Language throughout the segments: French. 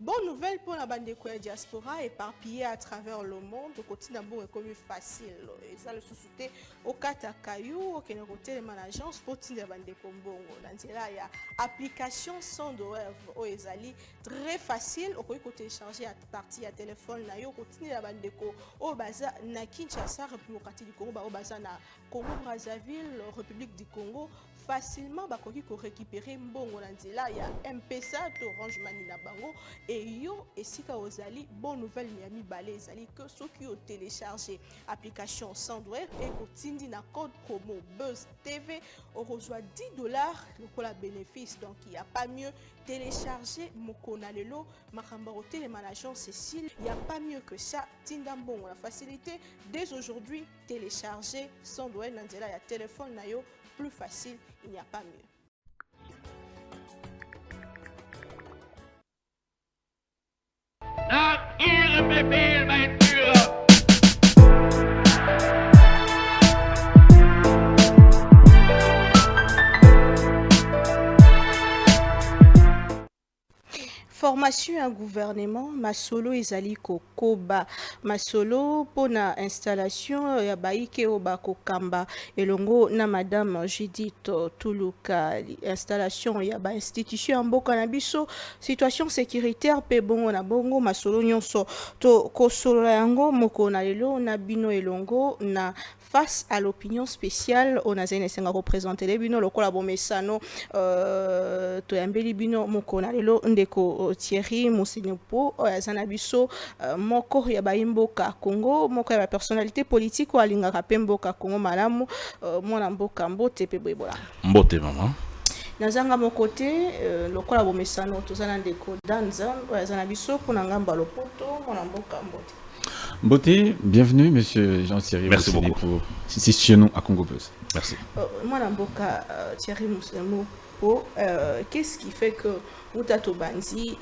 Bonne nouvelle pour la bande de diaspora éparpillée à travers le monde. Au quotidien, est comme facile. Et ça, le sous-souté au Katakayou, au Kénéroté, l'agence pour la bande de Kombongo. Il y a application sans douleur au Ezali. Très facile. Au côté télécharger à partir à téléphone. Au quotidien, la bande de Ko. Au Baza, na Kinshasa, République du Congo. Au Baza, na Congo, Brazzaville, République du Congo. Facilement, bah, qu'on récupérer mbongo nanzela ya M-Pesa to Orange Money na bango et yo esika ozali bonne nouvelle Miami balé ezali que ceux qui ont téléchargé application Sandware et kotindi na code promo Buzz TV on reçoit $10 le la bénéfice donc il y a pas mieux télécharger mokona lelo makamba télémanagement Cécile il y a pas mieux que ça tinda mbongo la facilité dès aujourd'hui télécharger Sandware nanzela ya téléphone na yo plus facile, il n'y a pas mieux. Formation un gouvernement, Masolo ezali kokoba, Masolo pour na installation ya baike oba kokamba elongo na madame Judith Tuluka installation ya ba institution mboka na biso situation sécuritaire pe bongo na bongo Masolo nyonso to kosolo yango moko na lelo na bino elongo na face à l'opinion spéciale on a zene senga représenter les bino lokola bomesano to yambeli bino moko na lelo ndeko Thierry Moussenepo Zanabiso moko ya baimboka Congo moko ya personnalité politique ou alingaka pe mboka Congo malamu mwana mboka mbote pe boyebola mbote maman nazanga mokote lokola bomesano tozana ndeko danza Zanabiso pour ngamba lopoto mwana mboka mbote Beauté, bienvenue, monsieur Jean-Thierry. Merci beaucoup. Pour ici chez nous à Congo Buzz. Merci. Moi, Namboka Thierry Moussenepo, qu'est-ce qui fait que Outato Banzi,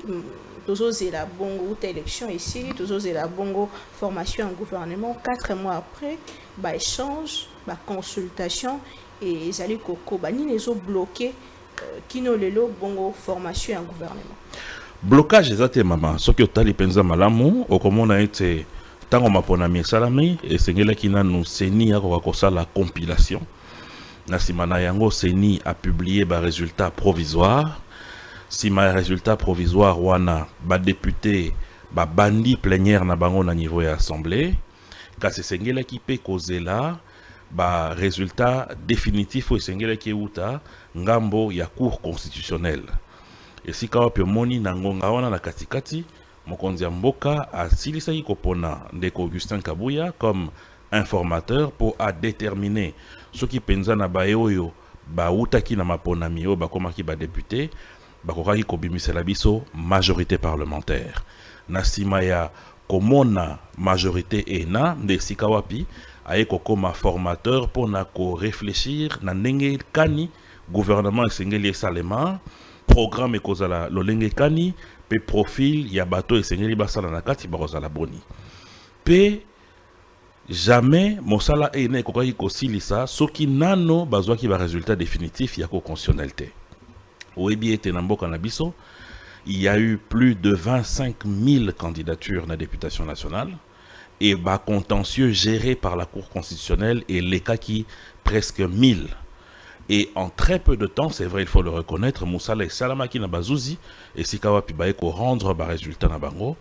tous la bongo, ou élection ici, tous la bongo formation en gouvernement, 4 mois après, bah échange, bah consultation et Zali Koko, bah ni les autres bloqués, qui n'ont le bongo formation en gouvernement. Blocage exactement maman ce que tali penza malamu au comment on a été tant on m'a ponami salami et sengela kina nous seni à la compilation na simana yango seni a publié ba résultat provisoire si ma résultat provisoire wana ba député ba bandi plénière na bango na niveau ya assemblée kasi sengela ki pe kozela ba résultat définitif o sengela ki uta ngambo ya cour constitutionnelle. Et si kawa pe moni na ngonga wana na katikati mokonzi ya mboka asilisa kopona ndeko Augustin Kabuya comme informateur pour à déterminer ce qui penza na bayoyo ba utaki na maponami o ba komaki ba député ba kokaki kobimisela biso majorité parlementaire na sima ya komona majorité ena nde sikawapi aye kokoma formateur pour na ko réfléchir na ndenge kani gouvernement esengeli salema programme ekozala lolenge kani pe profil ya bato esengeli basala na kati bakozala boni pe jamais mosala ene ekokaki kosilisa soki nano bazwaki ba résultat définitif ya constitutionnalité oyebi ete na mboka na biso il y a eu plus de 25 000 candidatures na députation nationale et ba contentieux géré par la cour constitutionnelle et les cas qui presque 1000. Et en très peu de temps, c'est vrai, il faut le reconnaître, Moussala et Salamaki na bazouzi et Sikawa Pibaye ko rendre ba résultat na bango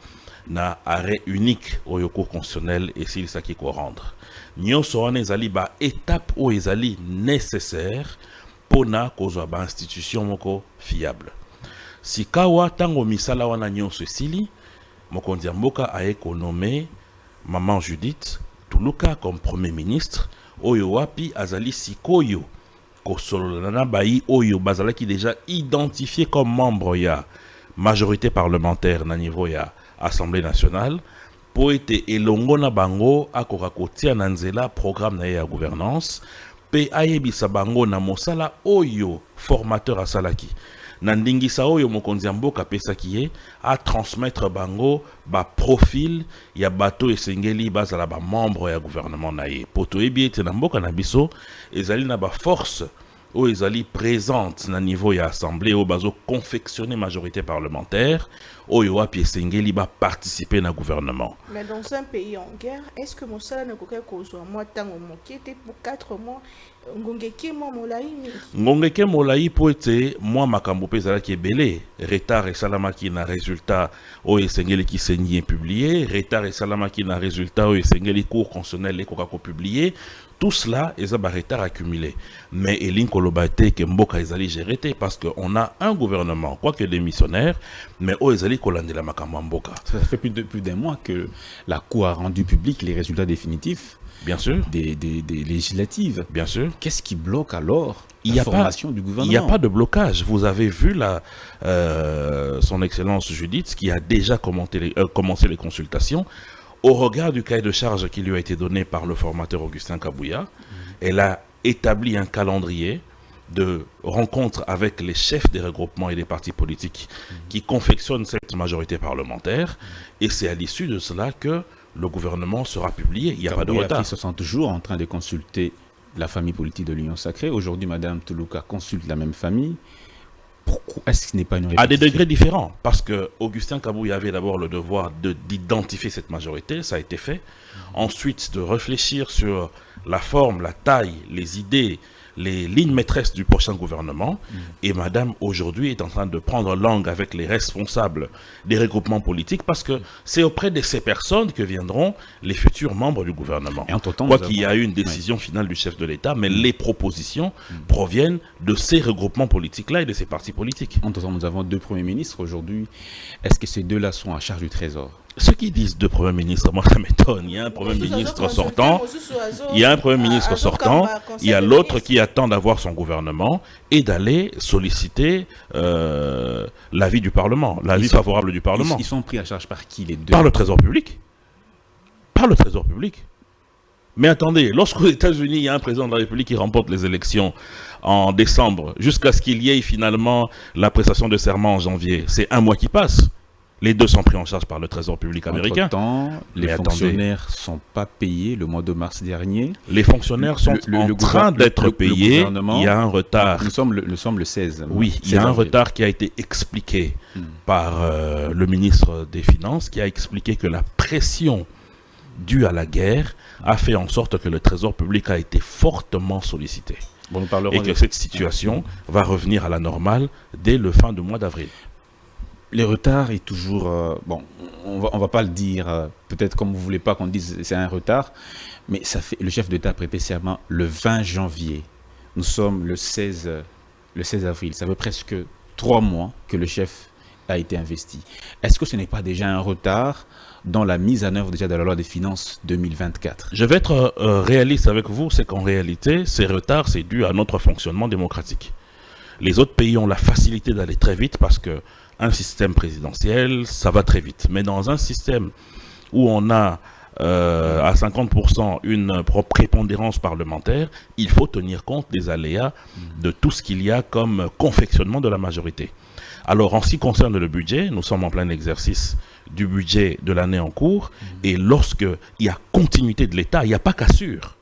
na arrêt unique au cour constitutionnel et s'il saki ko rendre. Nyonso wana ezali ba étape o ezali nécessaire pour na kozwa ba institution moko fiable. Sikawa tango misala wana nyonso sili mokonzi ya mboka a économé maman Judith Tuluka comme premier ministre oyo wapi azali sikoyo Kosolana bayi oyo bazalaki déjà identifié comme membre ya majorité parlementaire na niveau ya Assemblée nationale pour être elongo na bango akoka kotia na nzela programme na ya gouvernance pe ayebisa bango na mosala oyo formateur asalaki na ndingisa oyo mokonzi ya mboka pesaki ye a transmettre bango ba profil ya bato esengeli bazala ba membre ya gouvernement na ye poto ebi ete na mboka na biso ezali na ba force où ils allaient présentes na niveau ya assemblée au bazo confectionner majorité parlementaire où yo api esengeli ba participer na gouvernement. Mais dans un pays en guerre, est-ce que Mosala ne peut kozwa moi tango mokete pour 4 mois ngongeki mo molai mingi? Ngongeki molai po ete moi makambo pe ezalaki ebele retard esalamaki na résultat oyo esengeli ki saigné publié, retard esalamaki na résultat oyo esengeli cour constitutionnel ekoka ko publier. Tout cela est un retard accumulé. Mais Elin Kolobate que Mboka ezali géré parce qu'on a un gouvernement, quoique démissionnaire, mais où ezali kolande la makamba Mboka. Ça fait plus d'un mois que la Cour a rendu public les résultats définitifs. Bien sûr. Des législatives. Bien sûr. Qu'est-ce qui bloque alors la formation du gouvernement? Il n'y a pas de blocage. Vous avez vu son Excellence Judith qui a déjà commencé les consultations. Au regard du cahier de charge qui lui a été donné par le formateur Augustin Kabouya, elle a établi un calendrier de rencontres avec les chefs des regroupements et des partis politiques qui confectionnent cette majorité parlementaire. Et c'est à l'issue de cela que le gouvernement sera publié. Il n'y a pas de retard. Ils se sont toujours en train de consulter la famille politique de l'Union Sacrée. Aujourd'hui, Mme Toulouka consulte la même famille. Pourquoi est-ce que ce n'est pas une répétition? À des degrés différents, parce que Augustin Kabouya avait d'abord le devoir d'identifier cette majorité, ça a été fait. Ensuite, de réfléchir sur la forme, la taille, les idées, les lignes maîtresses du prochain gouvernement. Et madame, aujourd'hui, est en train de prendre langue avec les responsables des regroupements politiques, parce que c'est auprès de ces personnes que viendront les futurs membres du gouvernement. Et entre-temps, quoi qu'il y a eu une décision finale du chef de l'État, mais les propositions proviennent de ces regroupements politiques-là et de ces partis politiques. Entre-temps, nous avons 2 premiers ministres aujourd'hui. Est-ce que ces deux-là sont à charge du Trésor? Ceux qui disent 2 premiers ministres, moi ça m'étonne. Il y a un premier ministre sortant, il y a un premier ministre sortant, il y a l'autre qui attend d'avoir son gouvernement et d'aller solliciter l'avis du Parlement, l'avis favorable du Parlement. Ils sont pris à charge par qui les deux? Par le Trésor public. Par le Trésor public. Mais attendez, lorsqu'aux États-Unis, il y a un président de la République qui remporte les élections en décembre, jusqu'à ce qu'il y ait finalement la prestation de serment en janvier, c'est un mois qui passe. Les deux sont pris en charge par le Trésor public américain. Entre-temps, les fonctionnaires ne sont pas payés le mois de mars dernier. Les fonctionnaires sont en train d'être payés. Il y a un retard. Nous sommes le 16. Oui, il y a un retard qui a été expliqué par le ministre des Finances, qui a expliqué que la pression due à la guerre a fait en sorte que le Trésor public a été fortement sollicité. Bon, nous parlerons et que cette situation va revenir à la normale dès le fin du mois d'avril. Le retard est toujours... bon, on va pas le dire, peut-être comme vous voulez pas qu'on dise c'est un retard, mais ça fait, le chef d'État a prêté serment le 20 janvier. Nous sommes le 16 avril. Ça fait presque 3 mois que le chef a été investi. Est-ce que ce n'est pas déjà un retard dans la mise en œuvre déjà de la loi des finances 2024? Je vais être réaliste avec vous, c'est qu'en réalité, ces retards, c'est dû à notre fonctionnement démocratique. Les autres pays ont la facilité d'aller très vite parce que un système présidentiel, ça va très vite. Mais dans un système où on a à 50% une prépondérance parlementaire, il faut tenir compte des aléas de tout ce qu'il y a comme confectionnement de la majorité. Alors, en ce qui concerne le budget, nous sommes en plein exercice du budget de l'année en cours. Et lorsqu'il y a continuité de l'État, il n'y a pas cassure.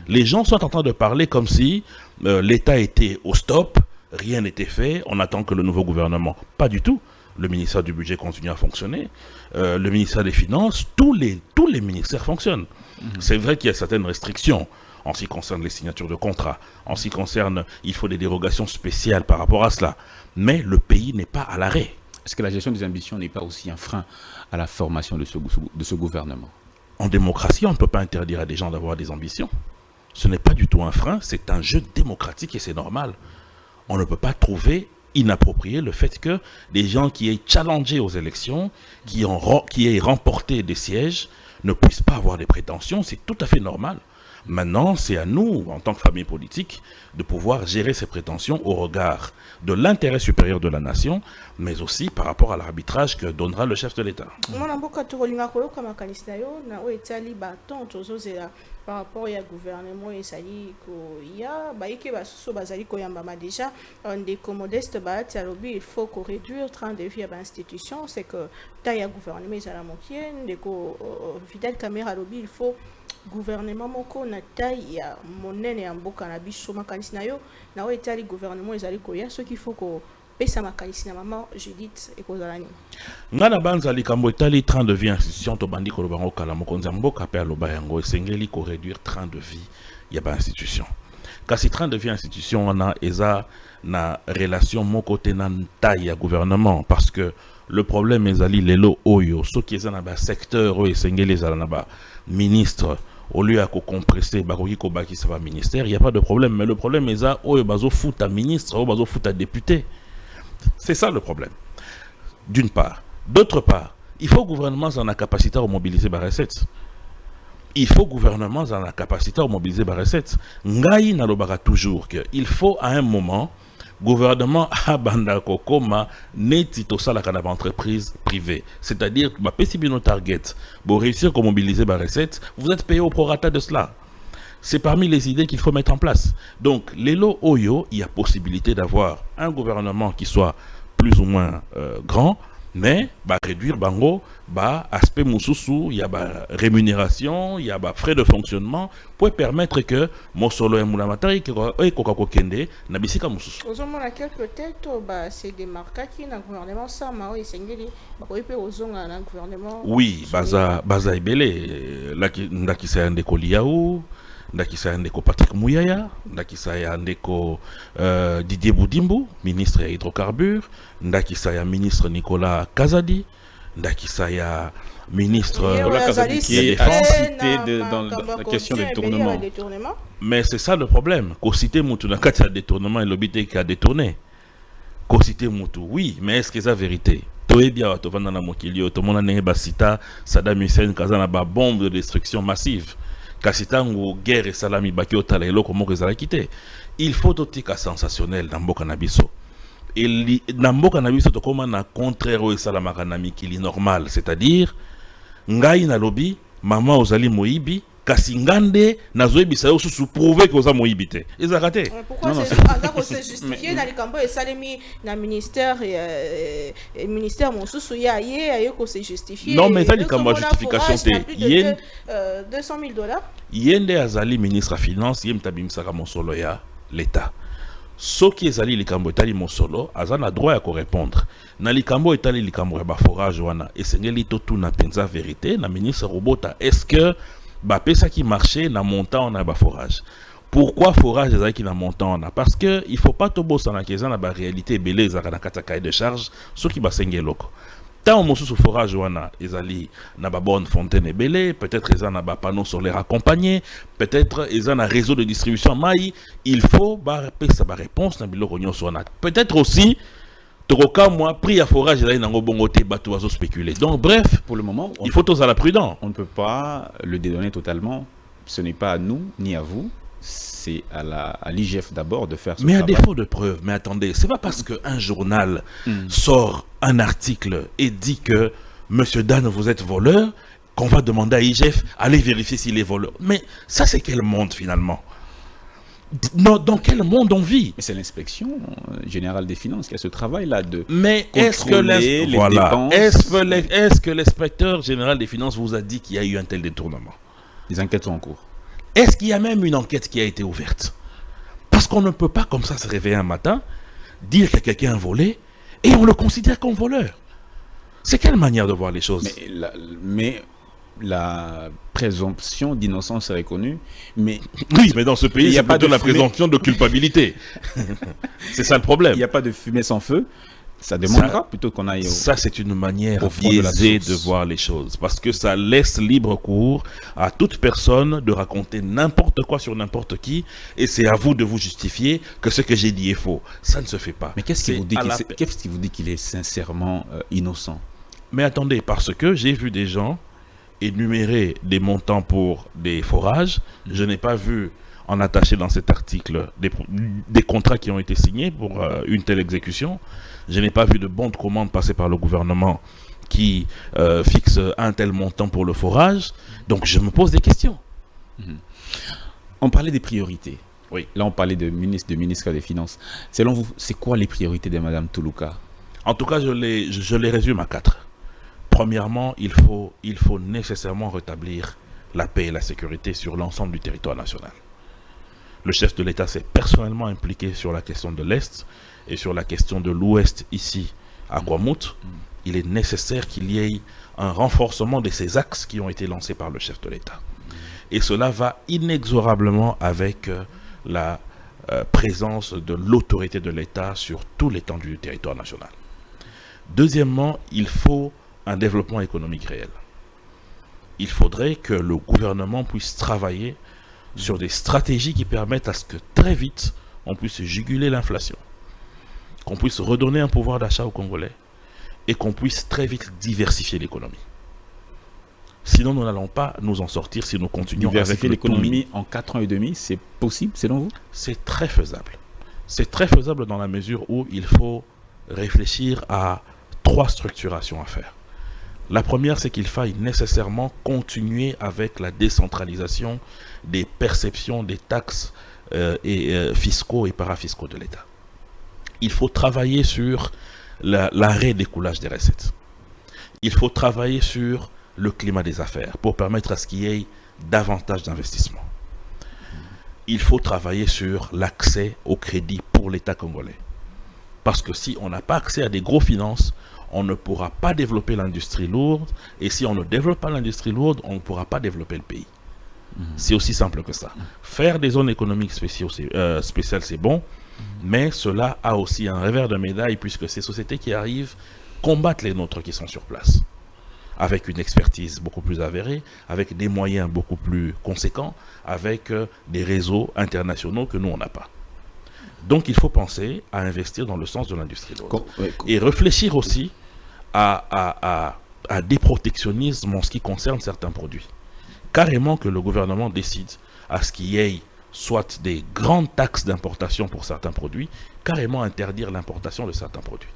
Les gens sont en train de parler comme si l'État était au stop, rien n'était fait, on attend que le nouveau gouvernement. Pas du tout. Le ministère du budget continue à fonctionner. Le ministère des Finances, tous les ministères fonctionnent. C'est vrai qu'il y a certaines restrictions en ce qui concerne les signatures de contrats. En ce qui concerne, il faut des dérogations spéciales par rapport à cela. Mais le pays n'est pas à l'arrêt. Est-ce que la gestion des ambitions n'est pas aussi un frein à la formation de ce gouvernement? En démocratie, on ne peut pas interdire à des gens d'avoir des ambitions. Ce n'est pas du tout un frein, c'est un jeu démocratique et c'est normal. On ne peut pas trouver inapproprié le fait que des gens qui aient challengé aux élections, qui aient remporté des sièges, ne puissent pas avoir des prétentions. C'est tout à fait normal. Maintenant, c'est à nous, en tant que famille politique, de pouvoir gérer ces prétentions au regard de l'intérêt supérieur de la nation, mais aussi par rapport à l'arbitrage que donnera le chef de l'État. Par rapport au gouvernement et ça dit qu'il y a déjà des modestes il faut réduire le train de vie à l'institution. C'est que il y a gouvernement Vidal Caméra il faut gouvernement moko na taille ya monene ya mboka na biso makanisi na yo na o etali gouvernement ezali koya ce qu'il faut ko pesa makanisi na maman Judith ekozala nini ngana banza likambo etali train de vie institution to bandi ko lobango kala mokonzi ya mboka pe aloba yango esengeli ko réduire train de vie ya ba institution kasi train de vie institution wana eza na relation moko te na taille ya gouvernement parce que le problème ezali lelo oyo soki eza na ba secteur oyo esengeli ezala na ba ministre au lieu à compresser bakoki ko bakisa ba ministère il y a pas de problème mais le problème eza oyo bazo futa ministre oyo bazo futa député. C'est ça le problème. D'une part. D'autre part, il faut gouvernement en la capacité à mobiliser les recettes. Il faut gouvernement en la capacité à mobiliser les recettes. Ngai nalobaka toujours que il faut à un moment gouvernement a bandako koma neti to sala kana entreprise privée. C'est-à-dire que ba pesibino target pour réussir à mobiliser les recettes, vous êtes payé au prorata de cela. C'est parmi les idées qu'il faut mettre en place. Donc, l'élo oyo, il y a possibilité d'avoir un gouvernement qui soit plus ou moins grand, mais bah réduire bango, bah aspect moussousou, il y a bah rémunération, il y a bah frais de fonctionnement pour permettre que mon solo et mon amatari et kokako kende na bisika moussousou. Ozoma na quelque tête bah c'est des marques qui na gouvernement ça ma o sengeli ba ko ipe ozonga na gouvernement. Oui, baza ibele la ki ndaki sa ndeko liaou ndakisa ndeko Patrick Mouyaya, ndakisa ndeko Didier Boudimbo, ministre des hydrocarbures, ndakisa ministre Nicolas Kazadi, ndakisa ministre qui est cité dans la question des détournements. Mais c'est ça le problème. Ko cité mutu na kati ya détournement et l'obité qui a détourné. Ko cité mutu, oui, mais est-ce que c'est la vérité? Toebia to vanda na mokili, to mona nenge basita Saddam Hussein kazana ba bombe de destruction massive. Kasitango guerre et salami baki otala eloko moko ezala kité. Il faut totika sensationnel dans mboka na biso. Et dans mboka na biso to koma na contraire o esalamaka na mikili normal, c'est-à-dire ngai na lobi mama ozali moyibi kasi ngande nazoyebisa yo susu prouver que oza moyibi te. Ezaka te. Pourquoi c'est justifié dans les campo et salami na ministère ministère mon susu ya ye ko c'est justifié. Non mais ça li campo justification te. Yen $200,000. Yende azali ministre des finances yem tabimisaka mosolo ya l'état. Soki ezali likambo etali mosolo azana droit ya ko répondre. Na likambo etali likambo ya ba forage wana esengeli to tuna penza vérité na ministre Robota est-ce que ba pesa qui marché na montant na ba forage. Pourquoi forage ezali qui na montant na parce que il faut pas to bossa na keza na ba réalité belé ezaka na kata cahier de charge soki ba sengeloko. Tant mosusu forage wana ezali na ba bonne fontaine belé, peut-être ezana na ba panneau solaire accompagné, peut-être ezana na réseau de distribution mai, il faut ba pesa ba réponse na biloko nyonso wana. Peut-être aussi Toroka moi prix à forage ezali nango bongo te bato bazo spéculer. Donc bref, pour le moment, il faut tous à la prudent. On ne peut pas le dédonner totalement. Ce n'est pas à nous ni à vous. C'est à l'IGF d'abord de faire ce travail. Mais à défaut de preuves, mais attendez, c'est pas parce qu'un journal sort un article et dit que Monsieur Dan, vous êtes voleur, qu'on va demander à l'IGF, allez vérifier s'il est voleur. Mais ça, c'est quel monde finalement? Dans quel monde on vit? C'est l'inspection générale des finances qui a ce travail-là de mais est-ce que l'inspecteur général des finances vous a dit qu'il y a eu un tel détournement? Les enquêtes sont en cours. Est-ce qu'il y a même une enquête qui a été ouverte? Parce qu'on ne peut pas comme ça se réveiller un matin, dire que quelqu'un a volé, et on le considère comme voleur. C'est quelle manière de voir les choses? Mais la présomption d'innocence est reconnue, mais... Oui, mais dans ce pays, il n'y a pas de la présomption de culpabilité. C'est ça le problème. Il n'y a pas de fumée sans feu. Ça demandera plutôt qu'on aille Ça, c'est une manière biaisée de voir les choses. Parce que ça laisse libre cours à toute personne de raconter n'importe quoi sur n'importe qui. Et c'est à vous de vous justifier que ce que j'ai dit est faux. Ça ne se fait pas. Mais qu'est-ce qui vous dit qu'il est sincèrement innocent? Mais attendez, parce que j'ai vu des gens énumérer des montants pour des forages. Je n'ai pas vu en attaché dans cet article des contrats qui ont été signés pour une telle exécution. Je n'ai pas vu de bons de commande passer par le gouvernement qui fixe un tel montant pour le forage. Donc je me pose des questions. On parlait des priorités. Oui. Là, on parlait de ministre des Finances. Selon vous, c'est quoi les priorités de Mme Toulouka? En tout cas, je les résume à 4. Premièrement, il faut nécessairement rétablir la paix et la sécurité sur l'ensemble du territoire national. Le chef de l'État s'est personnellement impliqué sur la question de l'Est et sur la question de l'Ouest ici à Guamout. Il est nécessaire qu'il y ait un renforcement de ces axes qui ont été lancés par le chef de l'État. Et cela va inexorablement avec la présence de l'autorité de l'État sur tout l'étendue du territoire national. Deuxièmement, il faut un développement économique réel. Il faudrait que le gouvernement puisse travailler sur des stratégies qui permettent à ce que très vite, on puisse juguler l'inflation, qu'on puisse redonner un pouvoir d'achat aux Congolais et qu'on puisse très vite diversifier l'économie. Sinon, nous n'allons pas nous en sortir si nous continuons avec l'économie en 4 ans et demi. C'est possible, selon vous? C'est très faisable. C'est très faisable dans la mesure où il faut réfléchir à 3 structurations à faire. La première, c'est qu'il faille nécessairement continuer avec la décentralisation des perceptions des taxes fiscaux et parafiscaux de l'État. Il faut travailler sur l'arrêt des coulages des recettes. Il faut travailler sur le climat des affaires pour permettre à ce qu'il y ait davantage d'investissements. Il faut travailler sur l'accès au crédit pour l'État congolais. Parce que si on n'a pas accès à des gros finances, on ne pourra pas développer l'industrie lourde. Et si on ne développe pas l'industrie lourde, on ne pourra pas développer le pays. C'est aussi simple que ça. Faire des zones économiques spéciales, c'est bon. Mais cela a aussi un revers de médaille puisque ces sociétés qui arrivent combattent les nôtres qui sont sur place. Avec une expertise beaucoup plus avérée, avec des moyens beaucoup plus conséquents, avec des réseaux internationaux que nous, on n'a pas. Donc, il faut penser à investir dans le sens de l'industrie lourde. Et réfléchir aussi à des protectionnismes en ce qui concerne certains produits. Carrément que le gouvernement décide à ce qu'il y ait soit des grandes taxes d'importation pour certains produits, carrément interdire l'importation de certains produits.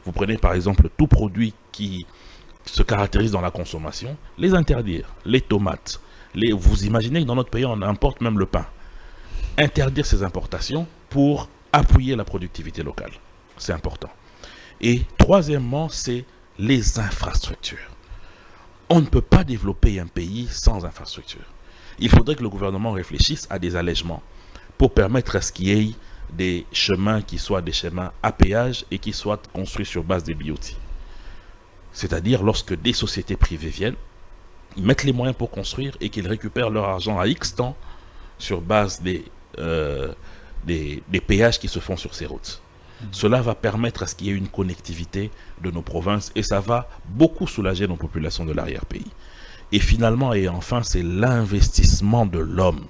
Vous prenez par exemple tout produit qui se caractérise dans la consommation, les interdire. Les tomates, vous imaginez que dans notre pays on importe même le pain. Interdire ces importations pour appuyer la productivité locale. C'est important. Et troisièmement, c'est les infrastructures. On ne peut pas développer un pays sans infrastructures. Il faudrait que le gouvernement réfléchisse à des allègements pour permettre à ce qu'il y ait des chemins qui soient des chemins à péage et qui soient construits sur base des BOT. C'est-à-dire lorsque des sociétés privées viennent, ils mettent les moyens pour construire et qu'ils récupèrent leur argent à X temps sur base des péages qui se font sur ces routes. Cela va permettre à ce qu'il y ait une connectivité de nos provinces et ça va beaucoup soulager nos populations de l'arrière-pays. Et finalement et enfin, c'est l'investissement de l'homme.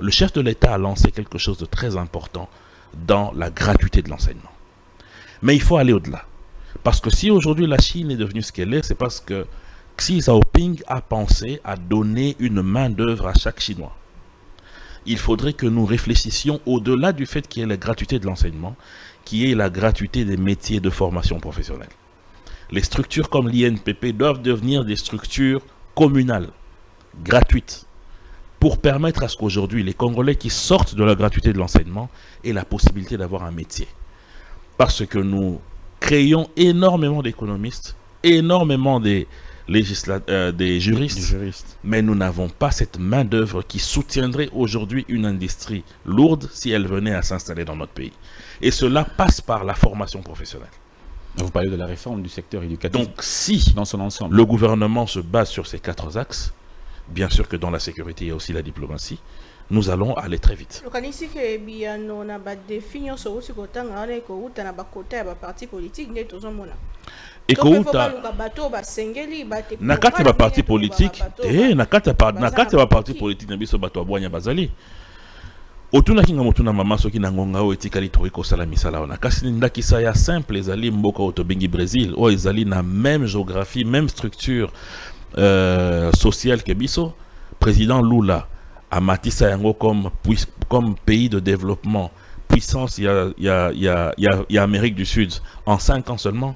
Le chef de l'État a lancé quelque chose de très important dans la gratuité de l'enseignement. Mais il faut aller au-delà. Parce que si aujourd'hui la Chine est devenue ce qu'elle est, c'est parce que Xi Jinping a pensé à donner une main-d'œuvre à chaque Chinois. Il faudrait que nous réfléchissions au-delà du fait qu'il y ait la gratuité de l'enseignement, qu'il y ait la gratuité des métiers de formation professionnelle. Les structures comme l'INPP doivent devenir des structures communales, gratuites, pour permettre à ce qu'aujourd'hui les Congolais qui sortent de la gratuité de l'enseignement aient la possibilité d'avoir un métier. Parce que nous créons énormément d'économistes, énormément des juristes, mais nous n'avons pas cette main-d'œuvre qui soutiendrait aujourd'hui une industrie lourde si elle venait à s'installer dans notre pays. Et cela passe par la formation professionnelle. Vous parlez de la réforme du secteur éducatif. Donc, si dans son ensemble, le gouvernement se base sur ces 4 axes, bien sûr que dans la sécurité, il y a aussi la diplomatie, nous allons aller très vite. Et na kati ba parti politique na kati ba parti politique na biso bato abwanya bazali otuna kinga motuna mama soki na ngonga o etikali to ikosala misala ona kasi ndakisa ya simple ezali mboka otobengi Brésil o ezali na même géographie même structure sociale que biso. Président Lula a matisa yango comme pays de développement puissance il y a Amérique du Sud en 5 ans seulement.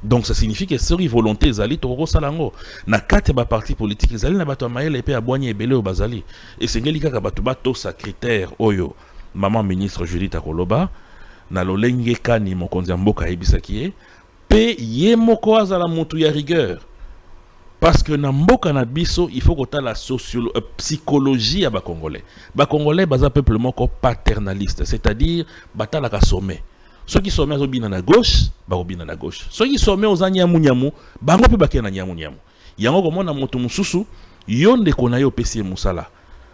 Donc ça signifie que seri volonté zali toko salango na kati ba parti politique zali na bato maele pe abwanya ebele o bazali et sengeli kaka bato bato sa critère oyo maman ministre Judith Akoloba na lolenge kani mokonzi mboka ebisaki pe ye moko azala mutu ya rigueur Parce que dans mboka na biso, il faut que la psychologie à Congolais. Congolais, c'est un peuple paternaliste, c'est-à-dire bata la sommet. Ceux qui sont au à gauche, à la gauche. Ceux qui sont aux anyamunyamu, bango pe baké na nyamunyamu. Yango comme na moto mususu, yonde konayo pesi musala.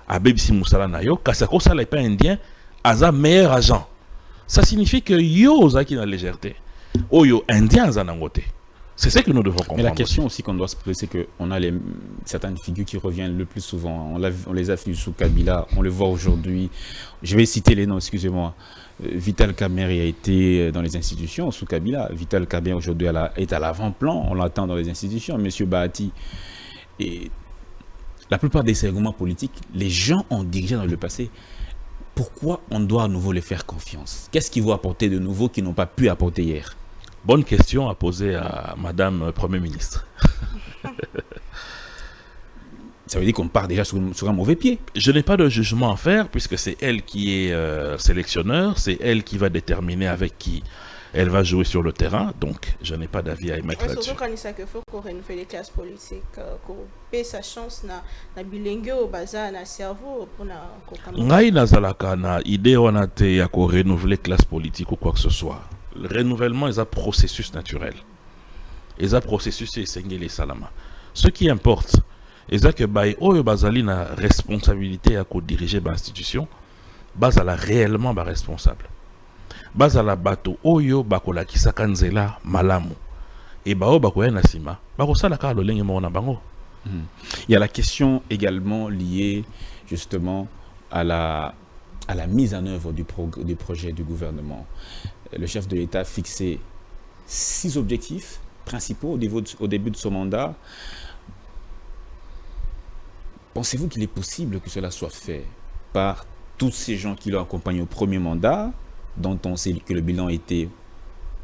Abebisi musala na yo, kasako sala pas indien, aza meilleur agent. Ça signifie que yo ozaki na légèreté. Oyo indien za nangote. C'est ce que nous devons comprendre. Mais la question aussi qu'on doit se poser, c'est qu'on a certaines figures qui reviennent le plus souvent. On les a vus sous Kabila, on le voit aujourd'hui. Je vais citer les noms, excusez-moi. Vital Kamerhe a été dans les institutions sous Kabila. Vital Kamerhe aujourd'hui est à l'avant-plan, on l'attend dans les institutions. Monsieur Bahati. Et la plupart des segments politiques, les gens ont dirigé dans le passé. Pourquoi on doit à nouveau les faire confiance? Qu'est-ce qu'ils vont apporter de nouveau qu'ils n'ont pas pu apporter hier? Bonne question à poser à Madame Premier ministre. Ça veut dire qu'on part déjà sur un mauvais pied. Je n'ai pas de jugement à faire puisque c'est elle qui est sélectionneur, c'est elle qui va déterminer avec qui elle va jouer sur le terrain, donc je n'ai pas d'avis à émettre là-dessus. Surtout quand il faut qu'on renouvelle les classes politiques, qu'on paie sa chance na bilingue au bazar na cerveau pour na. Ngai nazalaka na idée wana te ya ko renouveler classe politique ou quoi que ce soit. Le renouvellement est un processus naturel. Et un processus c'est sengeli salama. Ce qui importe, c'est que bay oyo bazali na responsabilité à ko diriger l'institution, bazala réellement ba responsable. Bazala bato oyo bakola kisaka nzela malamu. Et bao bakoya na sima, bakosala ka lolenge mo na bango. Il y a la question également liée justement à la mise en œuvre du projet du gouvernement. Le chef de l'État a fixé 6 objectifs principaux au début de son mandat. Pensez-vous qu'il est possible que cela soit fait par tous ces gens qui l'ont accompagné au premier mandat, dont on sait que le bilan était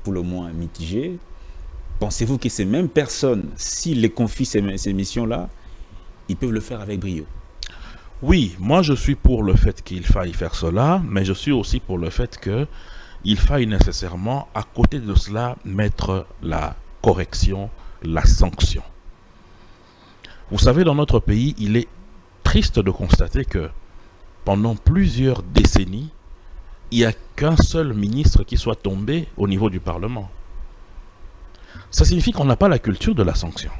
pour le moins mitigé? Pensez-vous que ces mêmes personnes, s'ils les confient ces missions-là, ils peuvent le faire avec brio? Oui, moi je suis pour le fait qu'il faille faire cela, mais je suis aussi pour le fait qu'il faille nécessairement, à côté de cela, mettre la correction, la sanction. Vous savez, dans notre pays, il est triste de constater que pendant plusieurs décennies, il n'y a qu'un seul ministre qui soit tombé au niveau du Parlement. Ça signifie qu'on n'a pas la culture de la sanction.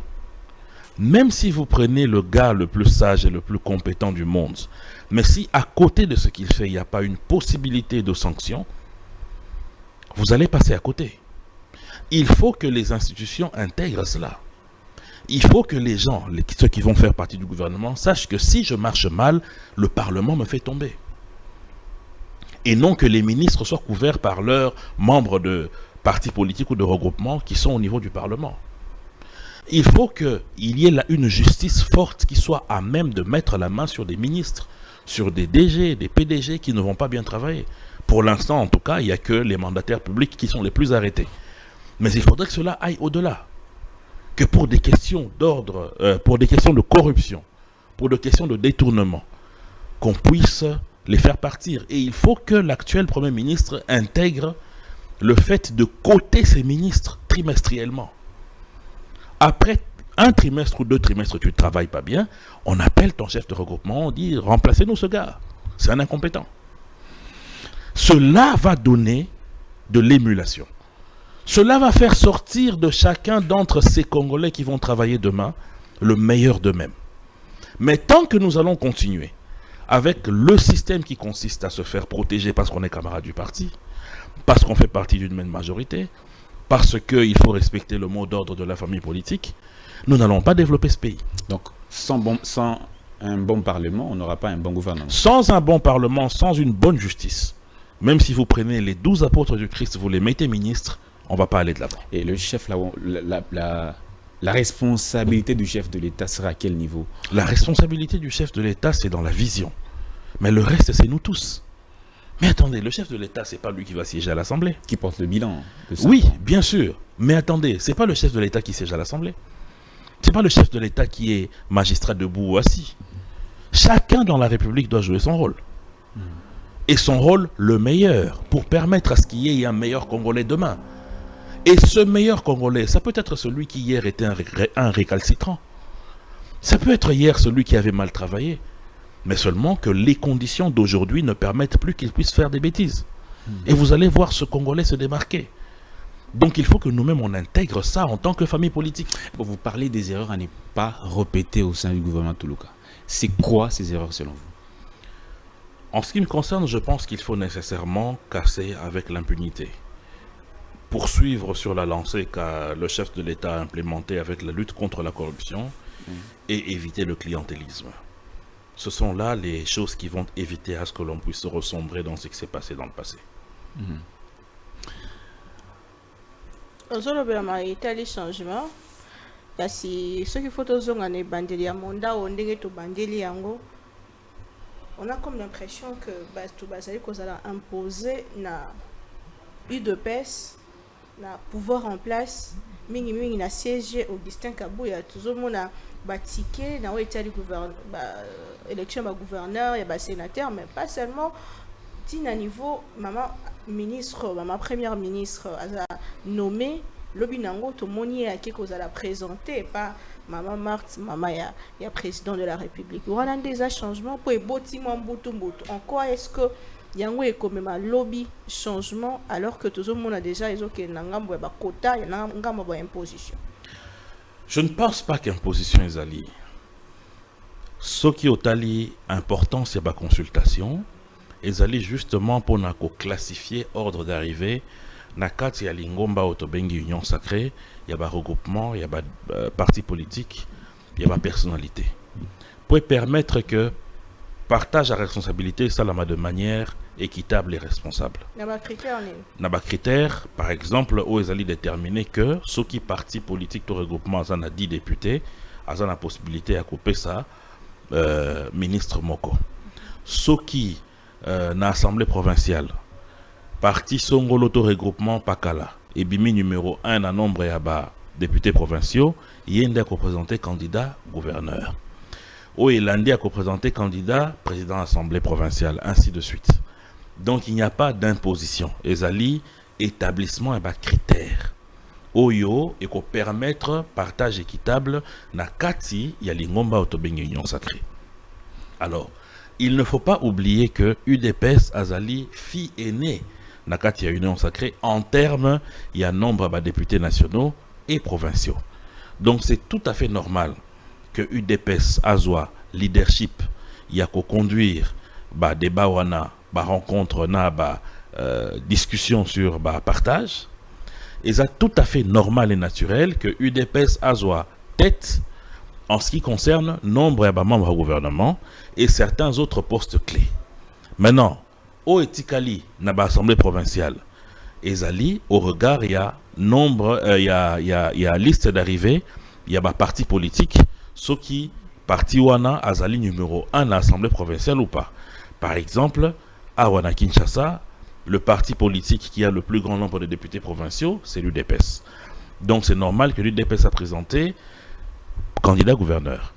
Même si vous prenez le gars le plus sage et le plus compétent du monde, mais si à côté de ce qu'il fait, il n'y a pas une possibilité de sanction, vous allez passer à côté. Il faut que les institutions intègrent cela. Il faut que les gens, ceux qui vont faire partie du gouvernement, sachent que si je marche mal, le Parlement me fait tomber. Et non que les ministres soient couverts par leurs membres de partis politiques ou de regroupements qui sont au niveau du Parlement. Il faut qu'il y ait une justice forte qui soit à même de mettre la main sur des ministres, sur des DG, des PDG qui ne vont pas bien travailler. Pour l'instant, en tout cas, il n'y a que les mandataires publics qui sont les plus arrêtés. Mais il faudrait que cela aille au-delà. Que pour des questions d'ordre, pour des questions de corruption, pour des questions de détournement, qu'on puisse les faire partir. Et il faut que l'actuel Premier ministre intègre le fait de coter ses ministres trimestriellement. Après un trimestre ou 2 trimestres, tu ne travailles pas bien, on appelle ton chef de regroupement, on dit remplacez-nous ce gars, c'est un incompétent. Cela va donner de l'émulation. Cela va faire sortir de chacun d'entre ces Congolais qui vont travailler demain le meilleur d'eux-mêmes. Mais tant que nous allons continuer avec le système qui consiste à se faire protéger parce qu'on est camarade du parti, parce qu'on fait partie d'une même majorité, parce qu'il faut respecter le mot d'ordre de la famille politique, nous n'allons pas développer ce pays. Donc, sans un bon Parlement, on n'aura pas un bon gouvernement. Sans un bon Parlement, sans une bonne justice, même si vous prenez les 12 apôtres du Christ, vous les mettez ministres, on ne va pas aller de l'avant. Et le chef, la responsabilité du chef de l'État sera à quel niveau? La responsabilité du chef de l'État, c'est dans la vision. Mais le reste, c'est nous tous. Mais attendez, le chef de l'État, c'est pas lui qui va siéger à l'Assemblée. Qui porte le bilan de ça. Oui, bien sûr. Mais attendez, c'est pas le chef de l'État qui siège à l'Assemblée. C'est pas le chef de l'État qui est magistrat debout ou assis. Chacun dans la République doit jouer son rôle. Et son rôle le meilleur, pour permettre à ce qu'il y ait un meilleur Congolais demain. Et ce meilleur Congolais, ça peut être celui qui hier était un récalcitrant. Ça peut être hier celui qui avait mal travaillé, mais seulement que les conditions d'aujourd'hui ne permettent plus qu'il puisse faire des bêtises. Et vous allez voir ce Congolais se démarquer. Donc il faut que nous-mêmes on intègre ça en tant que famille politique. Vous parlez des erreurs à ne pas répéter au sein du gouvernement Toulouka. C'est quoi ces erreurs selon vous? En ce qui me concerne, je pense qu'il faut nécessairement casser avec l'impunité. Poursuivre sur la lancée que le chef de l'État a implémentée avec la lutte contre la corruption et éviter le clientélisme. Ce sont là les choses qui vont éviter à ce que l'on puisse ressombrer dans ce qui s'est passé dans le passé. ozolobelama etali changement kasi soki fo tozonga na ebandeli ya monda o ndenge tobandeli yango on a comme l'impression que bato bazali kozala imposé na UDPS na pouvoir en place mingi na siège Augustin Kabuya tozomona batike na etali élection ba gouverneur et ba sénateur mais pas seulement à niveau maman ministre maman première ministre a nommé lobinango to moni a qui cause à la présenter pas maman Marthe maman ya président de la République on a des changements pour eboti mbutu en quoi est-ce que yango est comme ma lobby changement alors que tout le monde a déjà ils ont que ngambo ba quota ya ngambo ba imposition. Je ne pense pas qu'imposition est alliée. Ce qui est allié important c'est la consultation. Ils allaient justement pour classifier ordre d'arrivée na kati ya lingomba otobengi union sacrée, il y a regroupement, il y a parti politique, il y a personnalité. Pour permettre que partage la responsabilité ça de manière équitable et responsable. Naba critère par exemple où ils allaient déterminer que ceux qui parti politique de regroupement en a 10 députés, ont la possibilité à couper ça ministre Moko. Ceux qui na assemblée provinciale parti Songolo to regroupement Pakala et bimi numéro 1 en nombre ya ba députés provinciaux yende a représenté candidat gouverneur ou elandi a représenté candidat président assemblée provinciale ainsi de suite. Donc il n'y a pas d'imposition ezali établissement et ba critères oyo et ko permettre partage équitable na kati ya lingomba otobengi union sacrée. Alors il ne faut pas oublier que UDPS Azali fille aînée Nakati a union sacrée en termes il y a nombre de députés nationaux et provinciaux. Donc c'est tout à fait normal que UDPS Azwa leadership il y a qu'au conduire ba débat wana ba rencontre na ba discussion sur ba partage et c'est tout à fait normal et naturel que UDPS Azwa tête en ce qui concerne nombre de membres du gouvernement et certains autres postes clés. Maintenant, au Etikali, dans l'Assemblée provinciale, Ezali, au regard, il y a nombre, il y a liste d'arrivée, il y a des partis politiques, ceux qui, parti Wana, Azali numéro 1 dans l'Assemblée provinciale ou pas. Par exemple, à Wana Kinshasa, le parti politique qui a le plus grand nombre de députés provinciaux, c'est l'UDPS. Donc c'est normal que l'UDPS a présenté candidat gouverneur.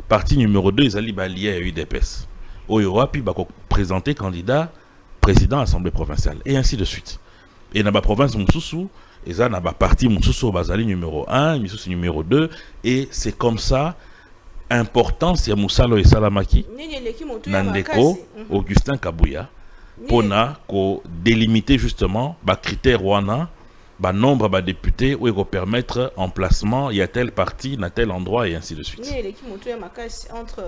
Parti numéro 2, ils allaient lié à UDPS. Oyoa, puis présenter candidat président assemblée provinciale. Et ainsi de suite. Et dans la province Moussoussou, ils ont parti Moussoussou Bazali numéro 1, Moussoussou numéro 2. Et c'est comme ça, importance, il y a Moussalo et Salamaki, Nandeko, Augustin Kabuya, pour délimiter justement les critères ouana. Nombre de députés où ils vont permettre emplacement, il y a tel parti, dans tel endroit et ainsi de suite. Entre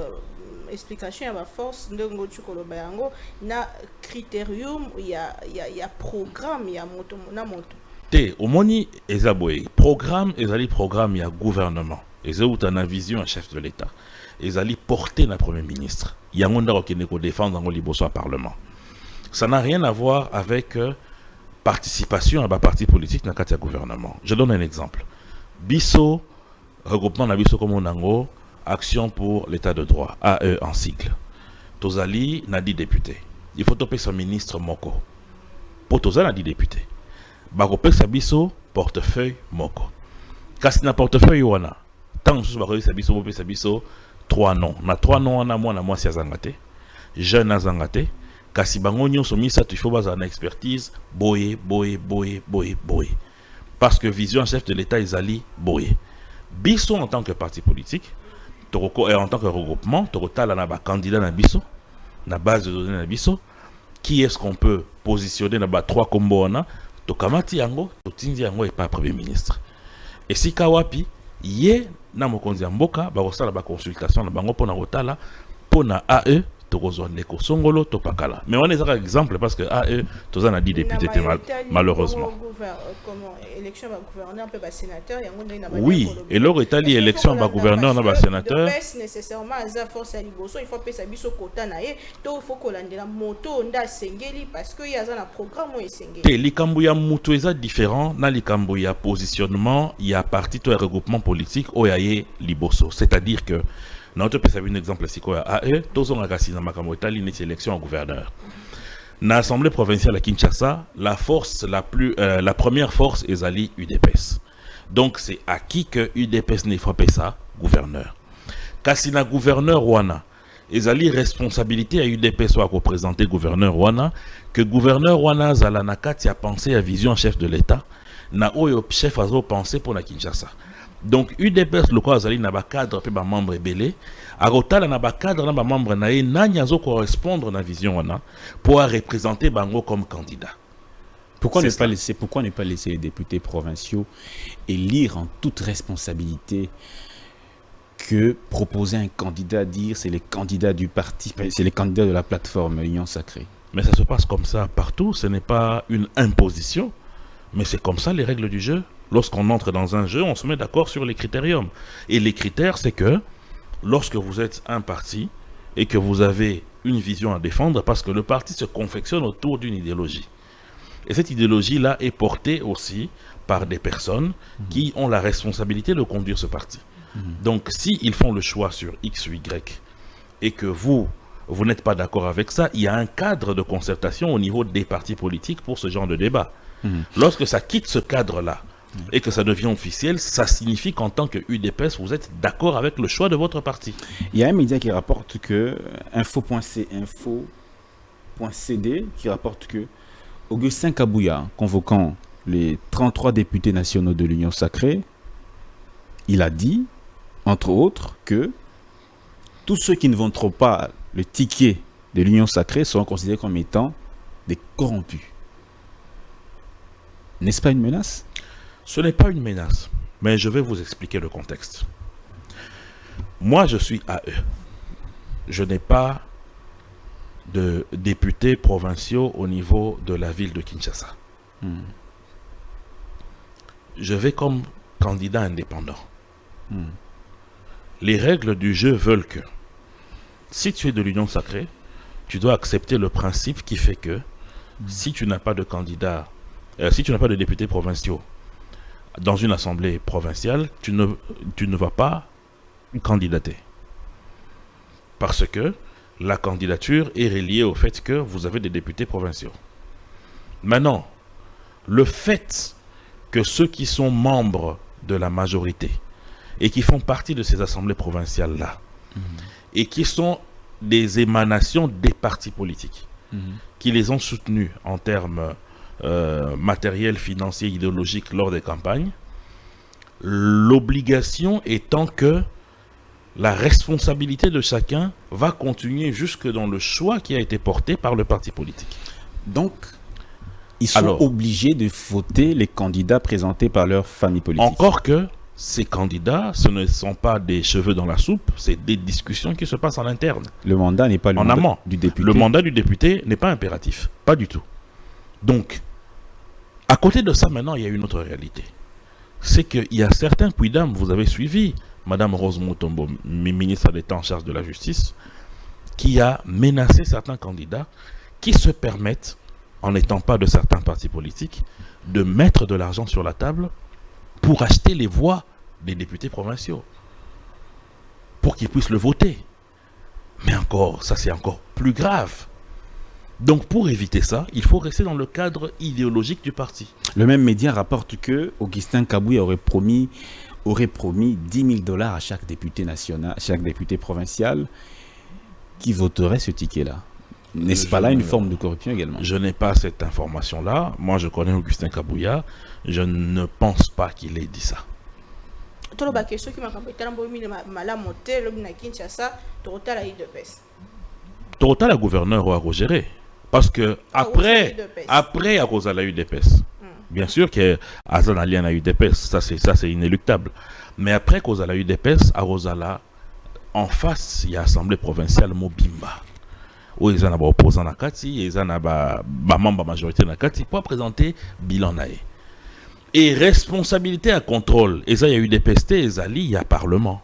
explication, il y a force, il y a critérium, il y a programme, il y a moto. Au moni, programme, il y a gouvernement. Ils ont une vision à chef de l'État. Ils allaient porter le Premier ministre. Il y a un monde qui est défendre dans le Parlement. Ça n'a rien à voir avec participation à un parti politique dans le gouvernement. Je donne un exemple. Bisso, regroupement Bisso comme Onango, Action pour l'état de droit, AE en sigle. Tozali n'a 10 députés. Il faut topper son ministre Moko. Pour Tozali n'a 10 députés. Bakopé Sabiso, portefeuille Moko. Kasi na portefeuille wana. Tant que Bakopé Sabiso, Bakopé Sabiso, 3 noms. Na 3 noms wana moi si azangate. Jeune azangate. Kasi bango nyonso misa tu faut baza na expertise boye. Parce que vision chef de l'État Ezali boye. Biso en tant que parti politique et en tant que regroupement, total na ba candidat na biso, na base de données na biso, qui est-ce qu'on peut positionner na ba 3 kombo wana, tokamati yango, totindi yango et pas premier ministre. Et si kawapi, ye na mokonzi ya mboka, ba kosala ba consultation na bango pona kotala, pona AE, tokozwa ndeko songolo topakala. Mais on est un exemple parce que AE, toza na 10 députés malheureusement. Oui, et leur Italie élection ba gouverneur na ba sénateur. Nécessairement za force à liboso, il faut pesa biso kota na ye, to faut kolandela moto nda sengeli parce que ya za na programme o sengeli. Te likambu ya mutu eza différent na likambu ya positionnement, il y a parti to regroupement politique o ya ye liboso, c'est-à-dire que notre pays a un exemple ici quoi AE, tous on a gassi dans makambo Italie une élection au gouverneur. Dans l'Assemblée provinciale à Kinshasa, la première force est Ali UDPS. Donc c'est à qui que UDPS n'est frappé ça, gouverneur. Kassina gouverneur Wana, ezali responsabilité à UDPS soit représenter gouverneur Wana, que gouverneur Wana Zalanakati a pensé à vision chef de l'État, na oyo chef a pensé pour la Kinshasa. Donc UDPS le quoi azali na ba cadre pe ba membre belé agotala na ba cadre na ba membre na ye nanya zo correspondre na vision wana pour représenter bango comme candidat. Pourquoi ne pas laisser les députés provinciaux élire en toute responsabilité que proposer un candidat, dire c'est les candidats du parti, c'est les candidats de la plateforme Union Sacrée? Mais ça se passe comme ça partout, ce n'est pas une imposition, mais c'est comme ça les règles du jeu. Lorsqu'on entre dans un jeu, on se met d'accord sur les critériums. Et les critères, c'est que lorsque vous êtes un parti et que vous avez une vision à défendre, parce que le parti se confectionne autour d'une idéologie. Et cette idéologie-là est portée aussi par des personnes qui ont la responsabilité de conduire ce parti. Donc, s'ils font le choix sur X ou Y et que vous n'êtes pas d'accord avec ça, il y a un cadre de concertation au niveau des partis politiques pour ce genre de débat. Lorsque ça quitte ce cadre-là, et que ça devient officiel, ça signifie qu'en tant que UDPS, vous êtes d'accord avec le choix de votre parti. Il y a un média qui rapporte que, info.cd, qui rapporte que Augustin Kabouya, convoquant les 33 députés nationaux de l'Union Sacrée, il a dit, entre autres, que tous ceux qui ne voteront pas le ticket de l'Union Sacrée seront considérés comme étant des corrompus. N'est-ce pas une menace? Ce n'est pas une menace, mais je vais vous expliquer le contexte. Moi, je suis AE. Je n'ai pas de députés provinciaux au niveau de la ville de Kinshasa. Je vais comme candidat indépendant. Les règles du jeu veulent que, si tu es de l'Union Sacrée, tu dois accepter le principe qui fait que, si tu n'as pas de candidat, si tu n'as pas de députés provinciaux, dans une assemblée provinciale, tu ne vas pas candidater. Parce que la candidature est reliée au fait que vous avez des députés provinciaux. Maintenant, le fait que ceux qui sont membres de la majorité et qui font partie de ces assemblées provinciales-là, et qui sont des émanations des partis politiques, qui les ont soutenus en termes matériel, financier, idéologique lors des campagnes, l'obligation étant que la responsabilité de chacun va continuer jusque dans le choix qui a été porté par le parti politique. Donc, ils sont obligés de voter les candidats présentés par leur famille politique. Encore que ces candidats, ce ne sont pas des cheveux dans la soupe, c'est des discussions qui se passent en interne. Le mandat n'est pas le mandat du député. Le mandat du député n'est pas impératif, pas du tout. Donc, à côté de ça, maintenant, il y a une autre réalité. C'est qu'il y a certains quidam, vous avez suivi, Madame Rose Mutombo, ministre d'État en charge de la justice, qui a menacé certains candidats qui se permettent, en n'étant pas de certains partis politiques, de mettre de l'argent sur la table pour acheter les voix des députés provinciaux, pour qu'ils puissent le voter. Mais encore, ça c'est encore plus grave. Donc pour éviter ça, il faut rester dans le cadre idéologique du parti. Le même média rapporte que Augustin Kabouya aurait promis 10 000 $ à chaque député national, à chaque député provincial qui voterait ce ticket-là. N'est-ce pas là une forme de corruption également? Je n'ai pas cette information-là. Moi, je connais Augustin Kabouya. Je ne pense pas qu'il ait dit ça. Tolo ba question qui m'a compétent bo mi malamu te lobi na Kinshasa tokotala UDPS. Total la gouverneur a géré parce que après à cause de la UDPS. Bien sûr que Azan Alien a UDPS, ça c'est inéluctable. Mais après cause de la UDPS, à Rosala en face, il y a l'Assemblée provinciale Mobimba. Où ils en ont opposant à Kati, ils en ont membre majorité dans Kati pour présenter bilan naé. Et responsabilité à contrôle, et ça il y a eu des PST, il y a Parlement,